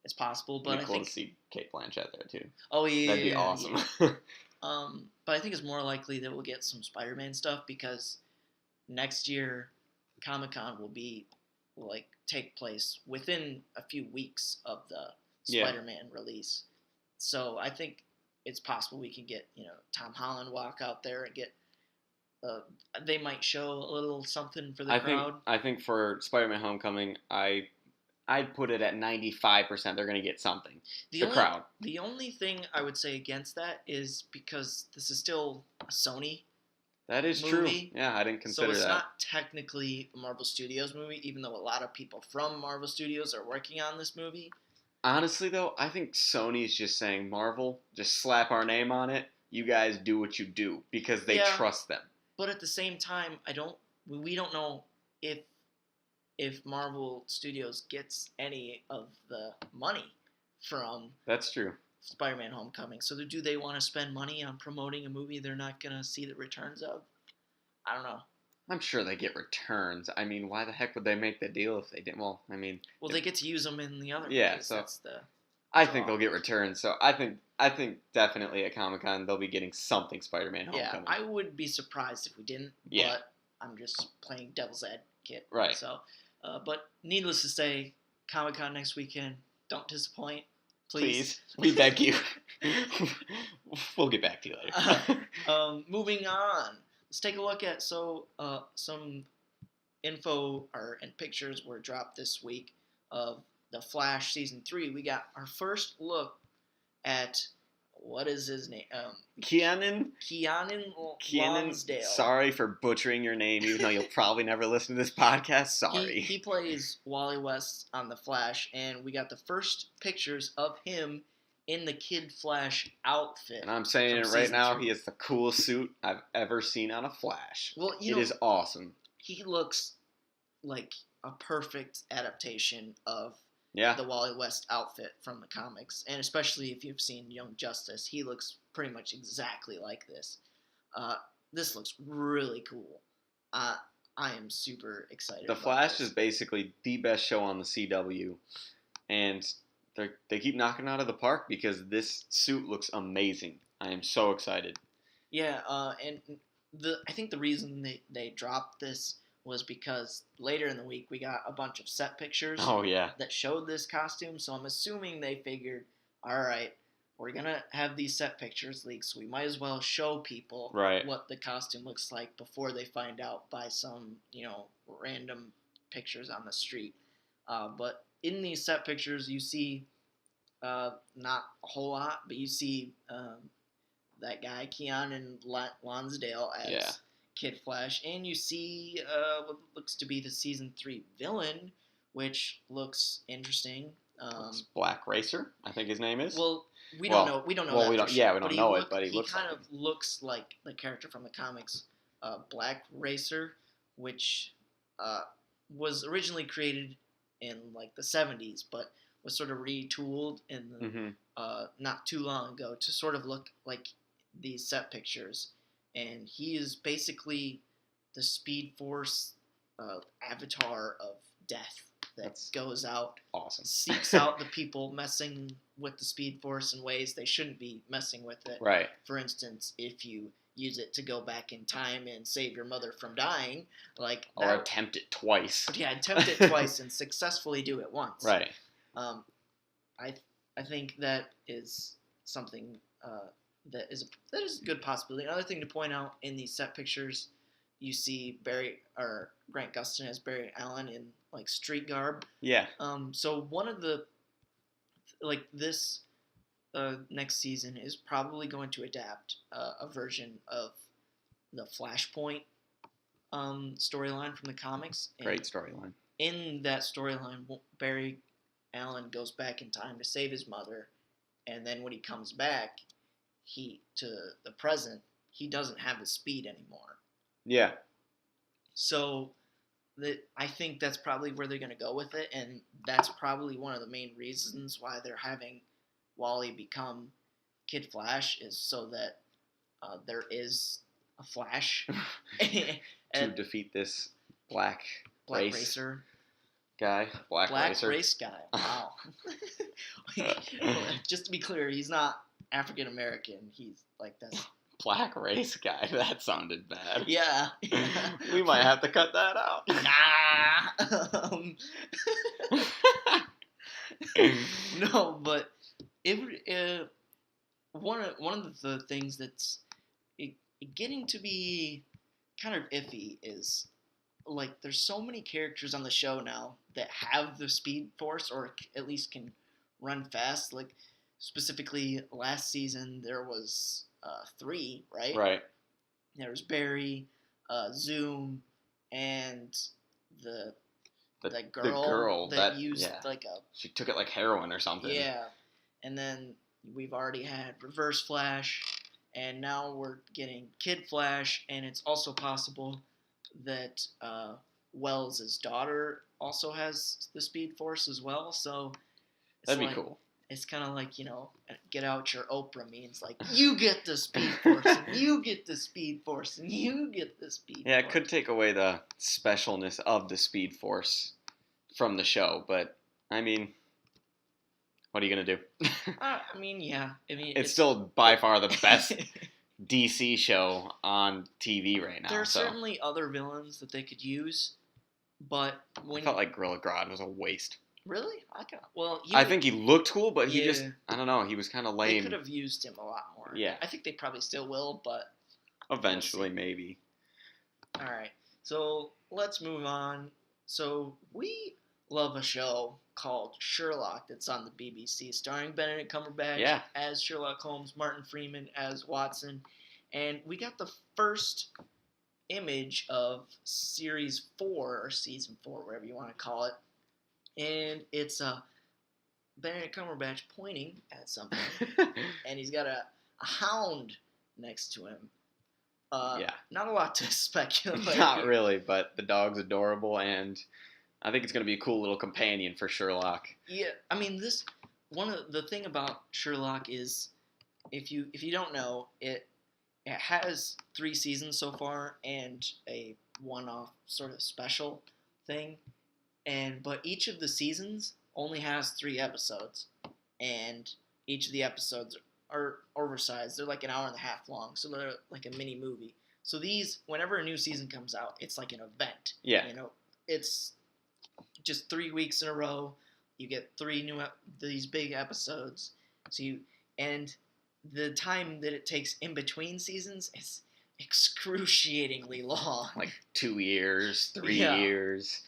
it's possible, but it'd be cool to see Kate Blanchett there too. Oh yeah, that'd be awesome. Yeah. But I think it's more likely that we'll get some Spider-Man stuff because next year Comic-Con will take place within a few weeks of the Spider-Man release. So I think it's possible we could get Tom Holland walk out there and get. They might show a little something for the crowd. I think for Spider-Man: Homecoming, I'd put it at 95%. They're going to get something. The crowd. The only thing I would say against that is because this is still a Sony. That is movie. True. Yeah, I didn't consider that. So it's not technically a Marvel Studios movie, even though a lot of people from Marvel Studios are working on this movie. Honestly, though, I think Sony's just saying, Marvel, just slap our name on it. You guys do what you do because they trust them. But at the same time, we don't know if Marvel Studios gets any of the money from That's true. Spider-Man: Homecoming. So do they want to spend money on promoting a movie they're not going to see the returns of? I don't know. I'm sure they get returns. I mean, why the heck would they make the deal if they didn't? Well, I mean... Well, they get to use them in the other movies. So that's the... I think they'll get returns. So I think definitely at Comic-Con they'll be getting something Spider-Man: Homecoming. Yeah, I would be surprised if we didn't. Yeah. But I'm just playing devil's advocate. Right. So, but needless to say, Comic-Con next weekend. Don't disappoint. Please. We beg you. We'll get back to you later. Moving on. Let's take a look at some info and pictures were dropped this week of The Flash Season 3. We got our first look at, what is his name? Keanan Lonsdale. Sorry for butchering your name, even though you'll probably never listen to this podcast. Sorry. He plays Wally West on The Flash, and we got the first pictures of him in the Kid Flash outfit. And I'm saying it right now, he has the coolest suit I've ever seen on a Flash. Well, it is awesome. He looks like a perfect adaptation of the Wally West outfit from the comics. And especially if you've seen Young Justice, he looks pretty much exactly like this. This looks really cool. I am super excited The Flash is basically the best show on the CW. And they keep knocking out of the park because this suit looks amazing. I am so excited. Yeah, and I think the reason they dropped this was because later in the week we got a bunch of set pictures that showed this costume. So I'm assuming they figured, all right, we're going to have these set pictures leaked, so we might as well show people what the costume looks like before they find out by some, random pictures on the street. But in these set pictures, you see not a whole lot, but you see that guy, Keanan Lonsdale, as Kid Flash, and you see what looks to be the Season 3 villain, which looks interesting. It's Black Racer, I think his name is. Well, we don't know. We don't know. Well, that we don't know it, but he looks kind of looks like the character from the comics, Black Racer, which was originally created in like the 70s, but was sort of retooled in the, not too long ago to sort of look like these set pictures. And he is basically the Speed Force avatar of death that goes out, seeks out the people messing with the Speed Force in ways they shouldn't be messing with it. Right. For instance, if you use it to go back in time and save your mother from dying, or attempt it twice. Yeah, attempt it twice and successfully do it once. Right. I think that is something that is a good possibility. Another thing to point out in these set pictures, you see Grant Gustin as Barry Allen in like street garb. Yeah. So one of the this next season is probably going to adapt a version of the Flashpoint storyline from the comics. Great storyline. In that storyline, Barry Allen goes back in time to save his mother, and then when he comes back, to the present, he doesn't have his speed anymore. Yeah. So I think that's probably where they're going to go with it, and that's probably one of the main reasons why they're having Wally become Kid Flash is so that there is a Flash to defeat this black racer guy. Black racer. race guy. Wow. Just to be clear, he's not African American. He's like this. Black race guy. That sounded bad. Yeah. We might have to cut that out. No, but one of the things that's getting to be kind of iffy is like there's so many characters on the show now that have the Speed Force or at least can run fast. Like specifically last season there was 3, right? Right. There was Barry, Zoom, and the girl that used like a... She took it like heroin or something. Yeah. And then we've already had Reverse Flash, and now we're getting Kid Flash, and it's also possible that Wells' daughter also has the Speed Force as well, so... That'd be cool. It's kind of like, get out your Oprah means, like, you get the Speed Force, and you get the Speed Force, and you get the Speed Force. Yeah, it could take away the specialness of the Speed Force from the show, but, I mean, what are you going to do? It's still by far the best DC show on TV right now. There are certainly other villains that they could use, but I felt like Gorilla Grodd was a waste. Really? I think he looked cool, but he just, I don't know, he was kind of lame. They could have used him a lot more. Yeah. I think they probably still will, but... Eventually, maybe. Alright, so let's move on. So, we love a show called Sherlock that's on the BBC, starring Benedict Cumberbatch as Sherlock Holmes, Martin Freeman as Watson, and we got the first image of Series 4, or Season 4, whatever you want to call it. And it's Benedict Cumberbatch pointing at something, and he's got a hound next to him. Not a lot to speculate. Not really, but the dog's adorable, and I think it's going to be a cool little companion for Sherlock. Yeah, I mean, one of the thing about Sherlock is, if you don't know, it has 3 seasons so far and a one-off sort of special thing. But each of the seasons only has 3 episodes, and each of the episodes are oversized. They're like an hour and a half long, so they're like a mini movie. So these, whenever a new season comes out, it's like an event. Yeah. It's just 3 weeks in a row. You get 3 these big episodes. And the time that it takes in between seasons is excruciatingly long. Like 2 years, 3 years.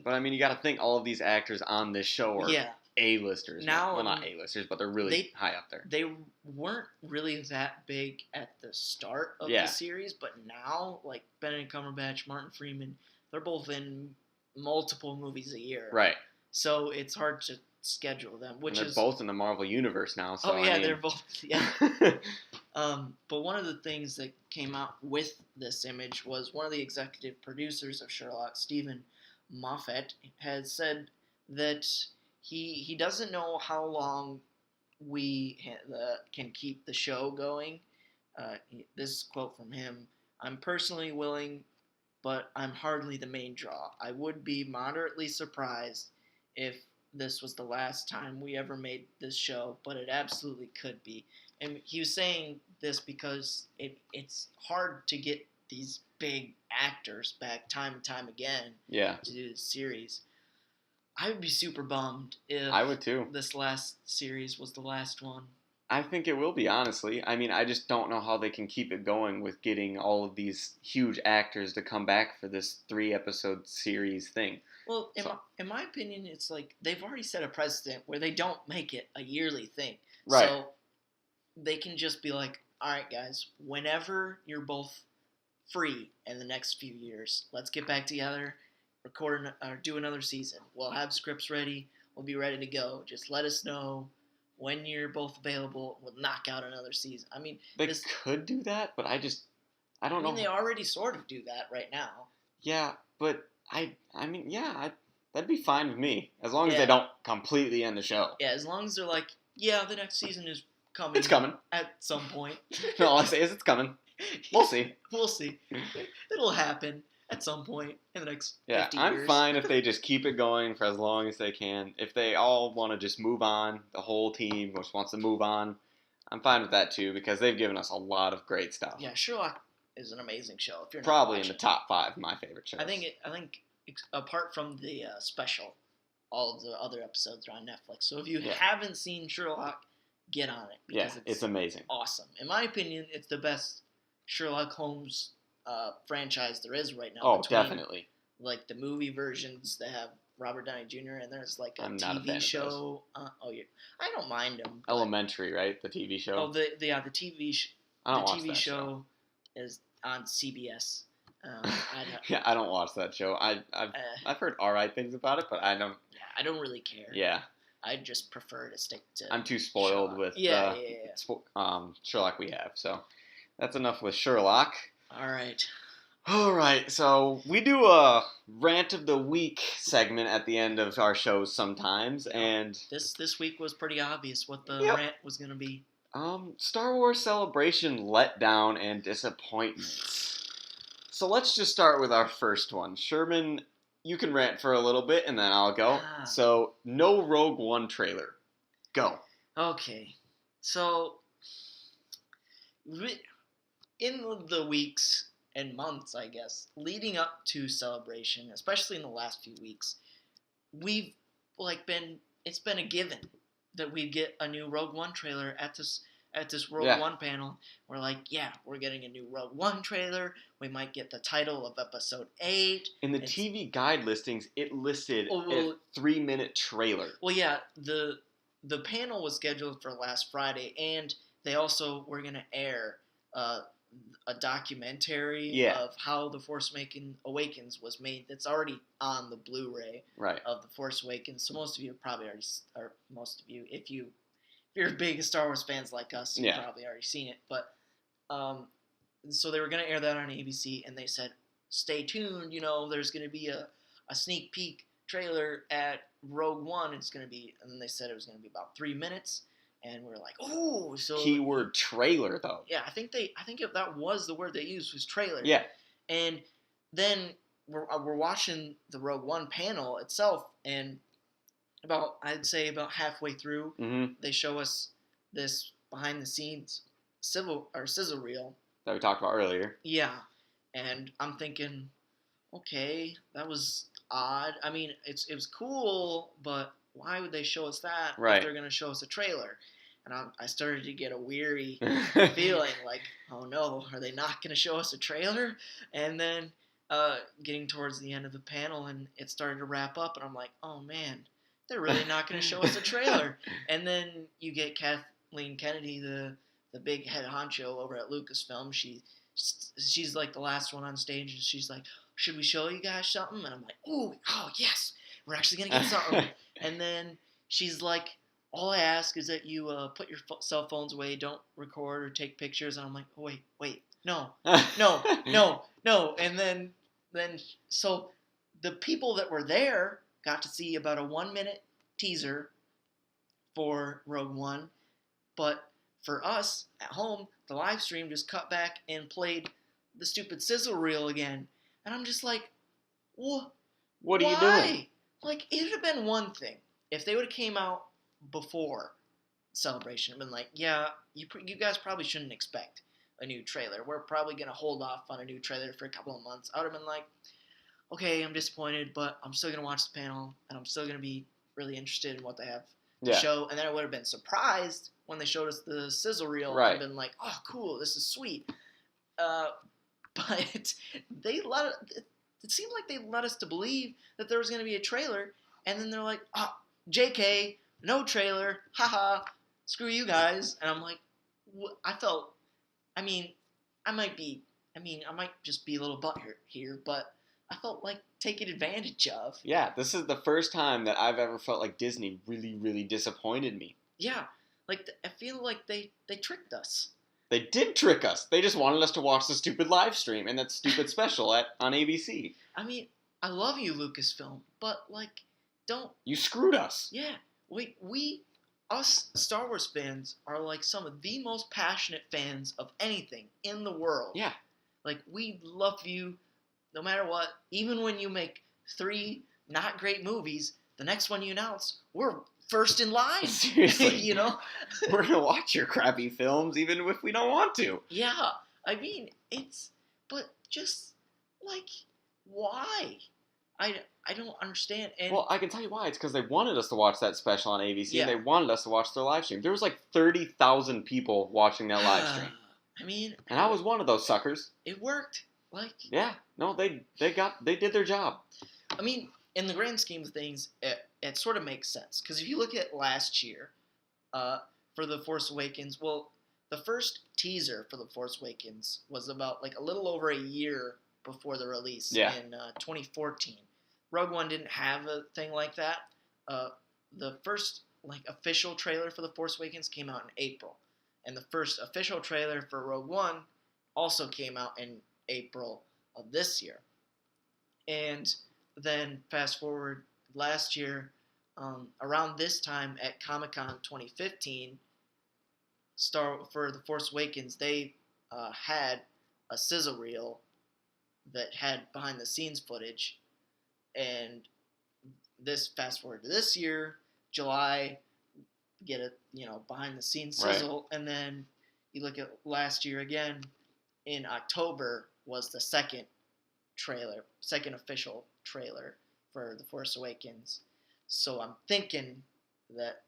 But I mean, you got to think all of these actors on this show are A-listers. Well, not A-listers, but they're really high up there. They weren't really that big at the start of the series, but now, like Benedict Cumberbatch, Martin Freeman, they're both in multiple movies a year. Right. So it's hard to schedule them. And they're both in the Marvel Universe now. So they're both. Yeah. But one of the things that came out with this image was one of the executive producers of Sherlock, Stephen Moffat, has said that he doesn't know how long we can keep the show going. This quote from him: "I'm personally willing, but I'm hardly the main draw. I would be moderately surprised if this was the last time we ever made this show, but it absolutely could be." And he was saying this because it's hard to get these big actors back time and time again to do this series. I would be super bummed if I would too. This last series was the last one. I think it will be, honestly. I mean, I just don't know how they can keep it going with getting all of these huge actors to come back for this 3-episode series thing. Well, in my opinion, it's like they've already set a precedent where they don't make it a yearly thing. Right. So they can just be like, all right, guys, whenever you're both free in the next few years, let's get back together, record or do another season. We'll have scripts ready. We'll be ready to go. Just let us know when you're both available. We'll knock out another season. I mean, they could do that, but I don't know. I mean, they already sort of do that right now. Yeah, but that'd be fine with me as long as they don't completely end the show. Yeah, as long as they're like, Yeah, the next season is coming. It's coming. At some point. No, all I say is it's coming. We'll see. We'll see. It'll happen at some point in the next 50 years. I'm fine if they just keep it going for as long as they can. If they all want to just move on, the whole team just wants to move on, I'm fine with that too because they've given us a lot of great stuff. Yeah, Sherlock is an amazing show. If you're not probably watching in the top 5 of my favorite shows. I think apart from the special, all of the other episodes are on Netflix. So if you haven't seen Sherlock, get on it because it's amazing. Awesome. In my opinion, it's the best Sherlock Holmes franchise there is right now. Oh, definitely. Like the movie versions that have Robert Downey Jr. and there's like a TV show. I don't mind them. Elementary, right? The TV show. Oh, the TV show. I don't watch TV that show is on CBS. I don't watch that show. I've heard alright things about it, but I don't. Yeah, I don't really care. Yeah. I just prefer to stick to. I'm too spoiled Sherlock. with Sherlock we have. So that's enough with Sherlock. All right. So we do a rant of the week segment at the end of our shows sometimes, and this week was pretty obvious what the rant was gonna be. Star Wars Celebration letdown and disappointments. So let's just start with our first one. Sherman, you can rant for a little bit, and then I'll go. So, no Rogue One trailer. Go. Okay. So, in the weeks and months, I guess, leading up to Celebration, especially in the last few weeks, we've it's been a given that we get a new Rogue One trailer at this Rogue One panel. We're like, we're getting a new Rogue One trailer. We might get the title of Episode 8. In the TV guide listings, it listed a 3-minute trailer. Well, yeah, the panel was scheduled for last Friday, and they also were going to air a documentary of how The Force Awakens was made. That's already on the Blu-ray of The Force Awakens. So most of you probably already, or most of you, if you're big Star Wars fans like us, you've probably already seen it. But so they were going to air that on ABC, and they said, stay tuned, there's going to be a sneak peek trailer at Rogue One. It's going to be, and then they said it was going to be about 3 minutes. And we're like, oh, so keyword trailer though. Yeah, I think if that was the word they used was trailer. Yeah. And then we're watching the Rogue One panel itself, and I'd say about halfway through, they show us this behind the scenes sizzle reel that we talked about earlier. Yeah, and I'm thinking, okay, that was odd. I mean, it was cool, but why would they show us that if they're going to show us a trailer? And I started to get a weary feeling like, oh no, are they not going to show us a trailer? And then getting towards the end of the panel, and it started to wrap up, and I'm like, oh man, they're really not going to show us a trailer. And then you get Kathleen Kennedy, the big head honcho over at Lucasfilm. She's like the last one on stage, and she's like, should we show you guys something? And I'm like, oh yes, we're actually going to get something. And then she's like, all I ask is that you put your cell phones away, don't record or take pictures. And I'm like, oh, wait, no. And then so the people that were there got to see about a 1-minute teaser for Rogue One. But for us at home, the live stream just cut back and played the stupid sizzle reel again. And I'm just like, what are you doing? Like, it would have been one thing if they would have came out before Celebration and been like, you guys probably shouldn't expect a new trailer. We're probably going to hold off on a new trailer for a couple of months. I would have been like, okay, I'm disappointed, but I'm still going to watch the panel, and I'm still going to be really interested in what they have to show. And then I would have been surprised when they showed us the sizzle reel and been like, oh, cool, this is sweet. But it seemed like they led us to believe that there was going to be a trailer, and then they're like, oh, JK, no trailer, haha, screw you guys. And I'm like, I might just be a little butthurt here, but I felt like taken advantage of. Yeah, this is the first time that I've ever felt like Disney really, really disappointed me. Yeah, like I feel like they tricked us. They did trick us. They just wanted us to watch the stupid live stream and that stupid special on ABC. I mean, I love you, Lucasfilm, but don't. You screwed us. Yeah, we us Star Wars fans are like some of the most passionate fans of anything in the world. Yeah. Like, we love you no matter what. Even when you make 3 not great movies, the next one you announce, we're first in line. Seriously. You know? We're going to watch your crappy films even if we don't want to. Yeah. I mean, but just, like, why? I don't understand. And well, I can tell you why. It's because they wanted us to watch that special on ABC, Yeah. and they wanted us to watch their live stream. There was like 30,000 people watching that live stream. I mean, and I was one of those suckers. It worked. Like, yeah, no, they did their job. I mean, in the grand scheme of things, it sort of makes sense, because if you look at last year, for The Force Awakens, well, the first teaser for The Force Awakens was about like a little over a year before the release in 2014. Rogue One didn't have a thing like that. The first like official trailer for The Force Awakens came out in April, and the first official trailer for Rogue One also came out in April of this year. And then fast forward last year, around this time at Comi-Con 2015, for The Force Awakens, they had a sizzle reel that had behind the scenes footage. And this fast forward to this year, July, get a behind the scenes sizzle, right. And then you look at last year again, in October was the second official trailer for The Force Awakens. So I'm thinking that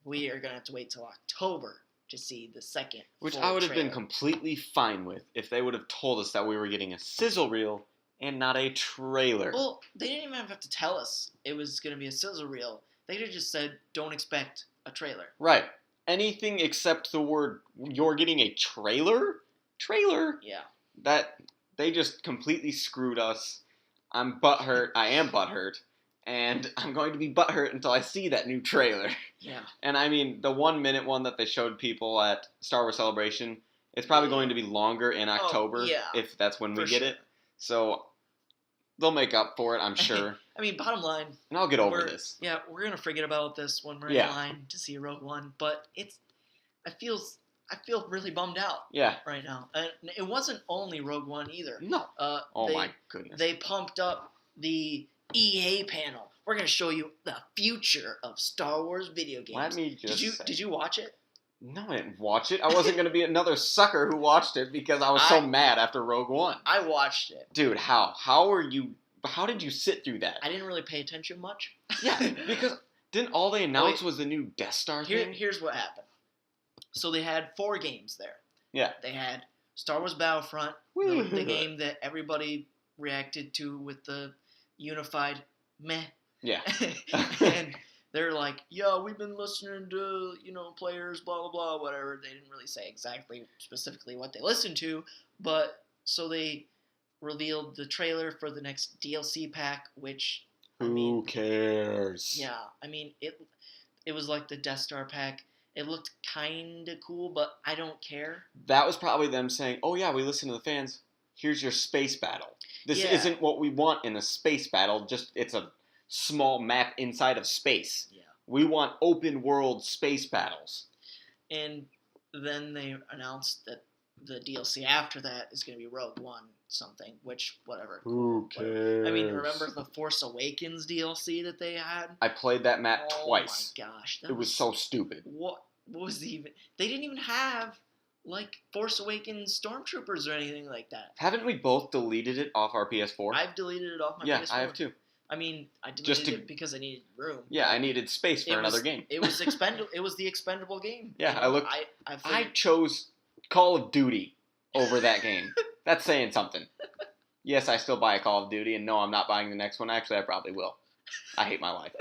we are gonna have to wait till October to see the second. Which I would have been completely fine with if they would have told us that we were getting a sizzle reel and not a trailer. Well, they didn't even have to tell us it was going to be a sizzle reel. They could have just said, don't expect a trailer. Right. Anything except the word, you're getting a trailer? Trailer? Yeah. That, they just completely screwed us. I'm butthurt. I am butthurt. And I'm going to be butthurt until I see that new trailer. Yeah. And I mean, the 1 minute one that they showed people at Star Wars Celebration, it's probably going to be longer in October if that's when we get it. So they'll make up for it, I'm sure. I mean, bottom line. And I'll get over this. Yeah, we're going to forget about this when we're in line to see Rogue One. But I feel really bummed out right now. And it wasn't only Rogue One either. No. My goodness. They pumped up the EA panel. We're going to show you the future of Star Wars video games. Let me just Did you watch it? No, I didn't watch it. I wasn't going to be another sucker who watched it because I was so mad after Rogue One. I watched it. Dude, how did you sit through that? I didn't really pay attention much. Yeah, because didn't all they announced was the new Death Star thing? Here's what happened. So they had 4 games there. Yeah. They had Star Wars Battlefront, the game that everybody reacted to with the unified meh. Yeah. And they're like, yeah, we've been listening to, players, blah, blah, blah, whatever. They didn't really say specifically what they listened to, but so they revealed the trailer for the next DLC pack, which... Who cares? Yeah, I mean, it was like the Death Star pack. It looked kind of cool, but I don't care. That was probably them saying, oh yeah, we listen to the fans. Here's your space battle. This isn't what we want in a space battle, just it's a small map inside of space. Yeah. We want open world space battles. And then they announced that the DLC after that is going to be Rogue One something, which, whatever. Who cares? I mean, remember the Force Awakens DLC that they had? I played that map twice. Oh my gosh. It was so stupid. What was even... They didn't even have, like, Force Awakens Stormtroopers or anything like that. Haven't we both deleted it off our PS4? I've deleted it off my PS4. Yeah, I have too. I mean, I deleted it because I needed room. Yeah, I needed space for another game. It was expendable. It was the expendable game. Yeah, I chose Call of Duty over that game. That's saying something. Yes, I still buy a Call of Duty, and no, I'm not buying the next one. Actually, I probably will. I hate my life.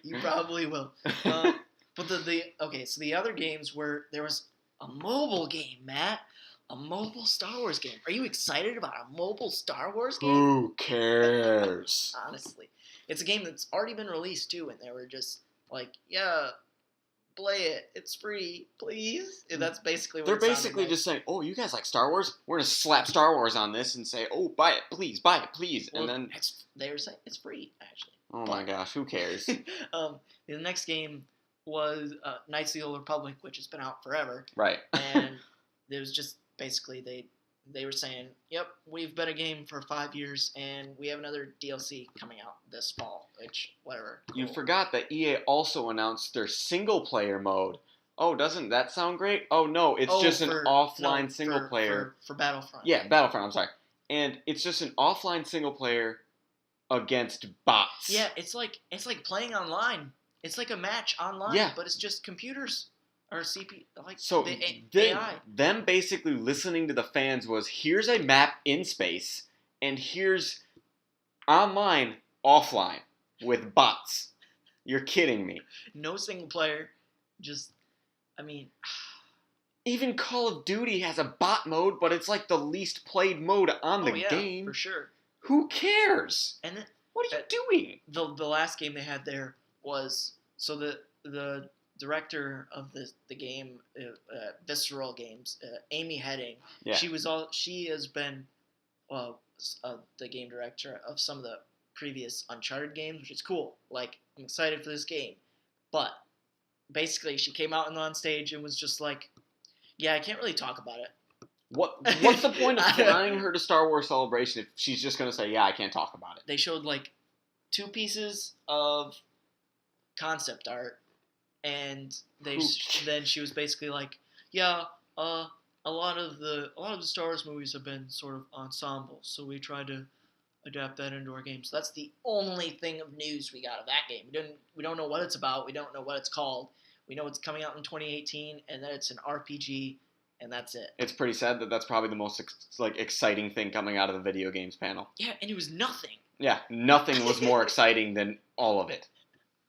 You probably will. But so the other games were, there was a mobile game, Matt. A mobile Star Wars game. Are you excited about a mobile Star Wars game? Who cares? Honestly. It's a game that's already been released, too, and they were just like, yeah, play it. It's free, please. And that's basically what they're basically just saying, "Oh, you guys like Star Wars? We're gonna slap Star Wars on this and say, oh, buy it, please, Well, and then they were saying it's free actually. Oh my gosh, who cares? The next game was Knights of the Old Republic, which has been out forever. Right. And it was just basically they were saying, "Yep, we've been a game for 5 years, and we have another DLC coming out this fall." Which, whatever. Cool. You forgot that EA also announced their single player mode. Oh, doesn't that sound great? Oh no, it's just an offline single player for Battlefront. Yeah, Battlefront. I'm sorry, and it's just an offline single player against bots. Yeah, it's like playing online. It's like a match online, yeah. But it's just computers or CPU, like so the AI. Them basically listening to the fans was, here's a map in space, and here's online, offline, with bots. You're kidding me. No single player, just, I mean... Even Call of Duty has a bot mode, but it's like the least played mode on the game. For sure. Who cares? And then, what are you doing? The last game they had there was, so the director of the game, Visceral Games, Amy Heading. Yeah. She has been, the game director of some of the previous Uncharted games, which is cool. Like, I'm excited for this game, but basically she came out on stage and was just like, "Yeah, I can't really talk about it." What's the point of flying her to Star Wars Celebration if she's just gonna say, "Yeah, I can't talk about it"? They showed like 2 pieces of concept art, and then she was basically like, "Yeah, a lot of the Star Wars movies have been sort of ensembles, so we tried to adapt that into our game." So that's the only thing of news we got of that game. We don't know what it's about. We don't know what it's called. We know it's coming out in 2018, and that it's an RPG, and that's it. It's pretty sad that that's probably the most exciting thing coming out of the video games panel. Yeah, and it was nothing. Yeah, nothing was more exciting than all of it.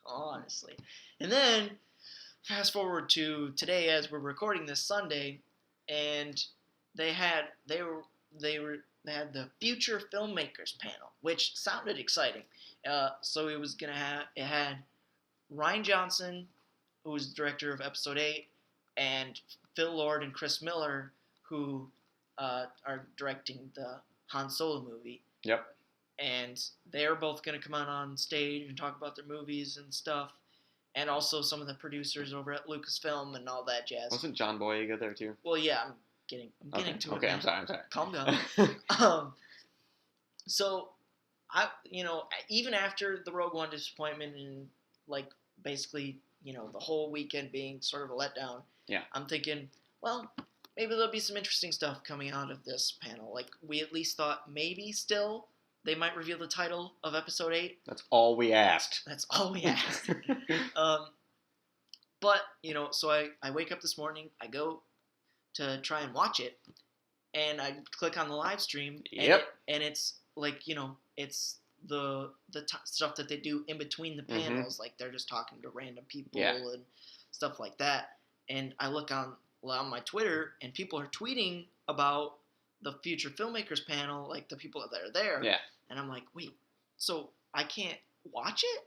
Honestly. And then, fast forward to today as we're recording this Sunday, and they had the Future Filmmakers panel, which sounded exciting. So it had Rian Johnson, who was the director of Episode 8, and Phil Lord and Chris Miller, who are directing the Han Solo movie. Yep. And they're both going to come out on stage and talk about their movies and stuff. And also some of the producers over at Lucasfilm and all that jazz. Wasn't John Boyega there too? Well, yeah, I'm getting to it. Okay, I'm sorry. Calm down. So, even after the Rogue One disappointment and, basically, the whole weekend being sort of a letdown, yeah, I'm thinking, well, maybe there'll be some interesting stuff coming out of this panel. Like, we at least thought maybe still they might reveal the title of Episode 8. That's all we asked. But, so I wake up this morning, I go to try and watch it, and I click on the live stream, yep. And it's it's the stuff that they do in between the panels, like they're just talking to random people and stuff like that. And I look on my Twitter, and people are tweeting about the Future Filmmakers panel, like the people that are there. Yeah. And I'm like, wait, so I can't watch it?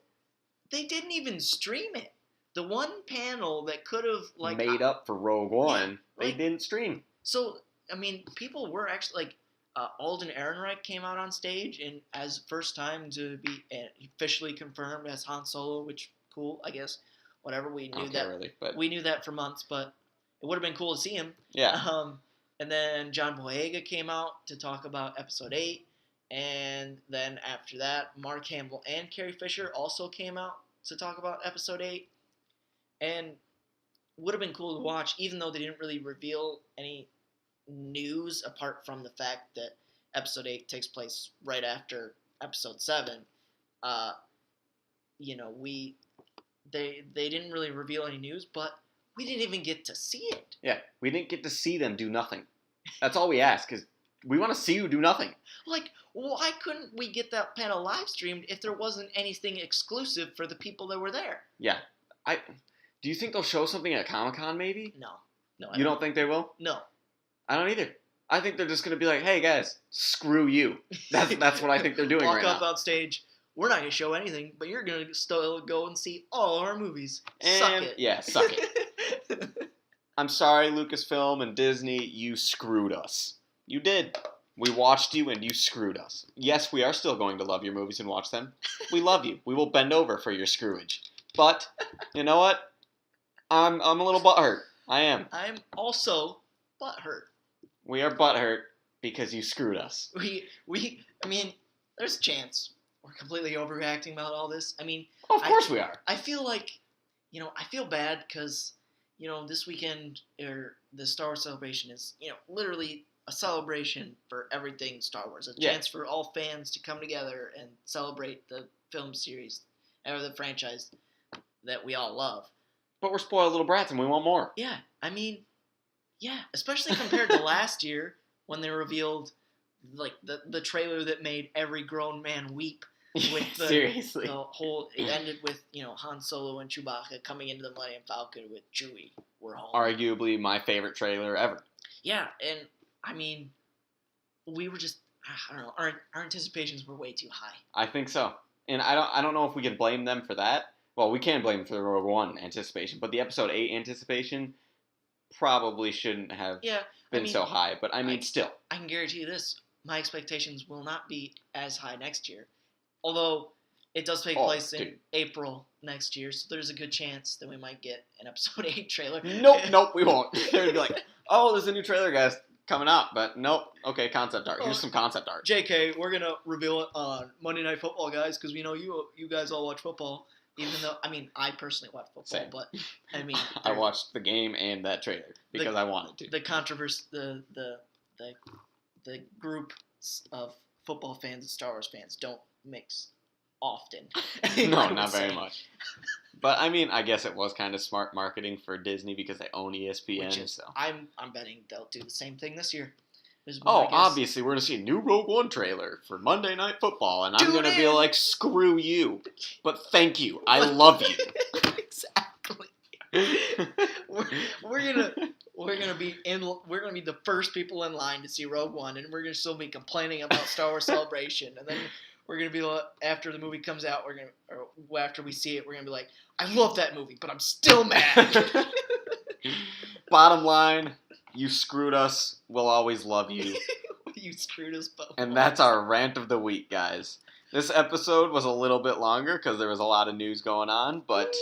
They didn't even stream it. The one panel that could have made up for Rogue One, they didn't stream. So, I mean, people were actually Alden Ehrenreich came out on stage and as first time to be officially confirmed as Han Solo, which cool, I guess. Whatever, we knew that. Really, but we knew that for months, but it would have been cool to see him. Yeah. And then John Boyega came out to talk about Episode 8. And then after that, Mark Hamill and Carrie Fisher also came out to talk about Episode 8. And would have been cool to watch, even though they didn't really reveal any news apart from the fact that Episode 8 takes place right after Episode 7. They didn't really reveal any news, but we didn't even get to see it. Yeah, we didn't get to see them do nothing. That's all we ask, is we want to see you do nothing. Like, why couldn't we get that panel live streamed if there wasn't anything exclusive for the people that were there? Yeah. Do you think they'll show something at Comi-Con maybe? No. You don't think they will? No. I don't either. I think they're just going to be like, hey guys, screw you. That's what I think they're doing right now. Walk up on stage. We're not going to show anything, but you're going to still go and see all our movies. Suck it. Yeah, suck it. I'm sorry, Lucasfilm and Disney, you screwed us. You did. We watched you and you screwed us. Yes, we are still going to love your movies and watch them. We love you. We will bend over for your screwage. But, you know what? I'm a little butthurt. I am. I'm also butthurt. We are butthurt because you screwed us. I mean, there's a chance we're completely overreacting about all this. I mean, of course we are. I feel like, I feel bad because, this weekend, or the Star Wars celebration is, literally a celebration for everything Star Wars. A chance for all fans to come together and celebrate the film series, or the franchise that we all love. But we're spoiled little brats and we want more. Yeah, I mean, especially compared to last year when they revealed, like, the trailer that made every grown man weep. With Seriously. It ended with, Han Solo and Chewbacca coming into the Millennium Falcon with Chewie. We're home. Arguably my favorite trailer ever. Yeah, and I mean, we were just, I don't know, our anticipations were way too high. I think so. And I don't know if we can blame them for that. Well, we can blame them for the Rogue One anticipation, but the Episode 8 anticipation probably shouldn't have been so high. But still. I can guarantee you this. My expectations will not be as high next year. Although it does take place in April next year, so there's a good chance that we might get an Episode 8 trailer. Nope, we won't. They're going to be like, oh, there's a new trailer, guys, coming out. But nope, okay, concept art. Here's some concept art. JK, we're going to reveal it on Monday Night Football, guys, because we know you guys all watch football. Even though, I personally watch football, Same. But, I watched the game and that trailer because I wanted to. The controversy, the group of football fans and Star Wars fans don't mix often. No, not very much. But I guess it was kind of smart marketing for Disney because they own ESPN. So I'm betting they'll do the same thing this year. Obviously we're gonna see a new Rogue One trailer for Monday Night Football, and I'm gonna be like, screw you, but thank you, I love you. Exactly. We're gonna be the first people in line to see Rogue One, and we're gonna still be complaining about Star Wars Celebration, and then we're gonna be like, after the movie comes out, or after we see it, we're gonna be like, I love that movie, but I'm still mad. Bottom line, you screwed us. We'll always love you. You screwed us both. And that's our rant of the week, guys. This episode was a little bit longer because there was a lot of news going on, but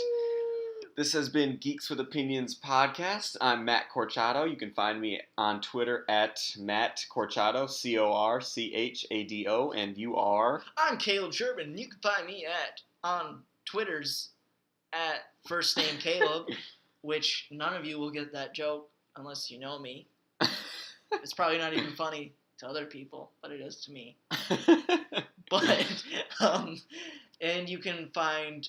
this has been Geeks with Opinions podcast. I'm Matt Corchado. You can find me on Twitter at Matt Corchado, Corchado, and you are? I'm Caleb Sherman, and you can find me on Twitter's at first name Caleb, which none of you will get that joke unless you know me. It's probably not even funny to other people, but it is to me. And you can find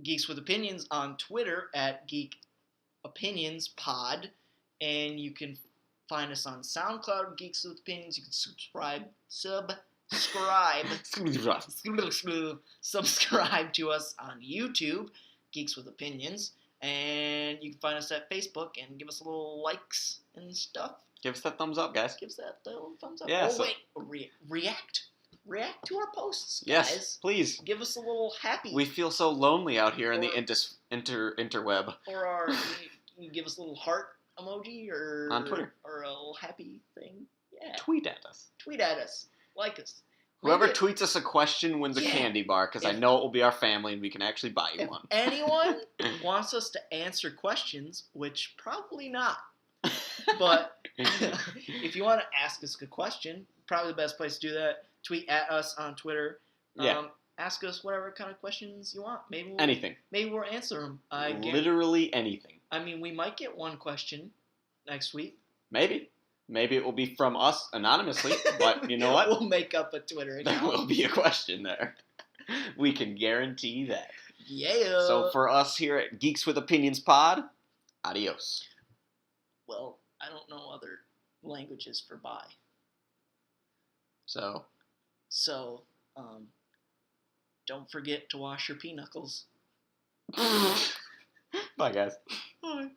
Geeks with Opinions on Twitter at Geek Opinions Pod, and you can find us on SoundCloud, Geeks with Opinions. You can subscribe to us on YouTube, Geeks with Opinions, and you can find us at Facebook and give us a little likes and stuff. Give us that thumbs up, guys. Give us that little thumbs up. Yeah, react to our posts, guys. Yes, please. Give us a little happy. We feel so lonely out here in the interweb. Or you give us a little heart emoji or on Twitter, or a little happy thing. Yeah. Tweet at us. Like us. Whoever tweets us a question wins a candy bar, because I know it will be our family and we can actually buy you one. If anyone wants us to answer questions, which probably not, but if you want to ask us a question, probably the best place to do that, tweet at us on Twitter. Ask us whatever kind of questions you want. Anything. Maybe we'll answer them. Literally anything. We might get one question next week. Maybe it will be from us anonymously, but you know what? We'll make up a Twitter account. There will be a question there. We can guarantee that. Yeah. So for us here at Geeks with Opinions Pod, adios. Well, I don't know other languages for bye. So, don't forget to wash your pinocchles. Bye, guys. Bye.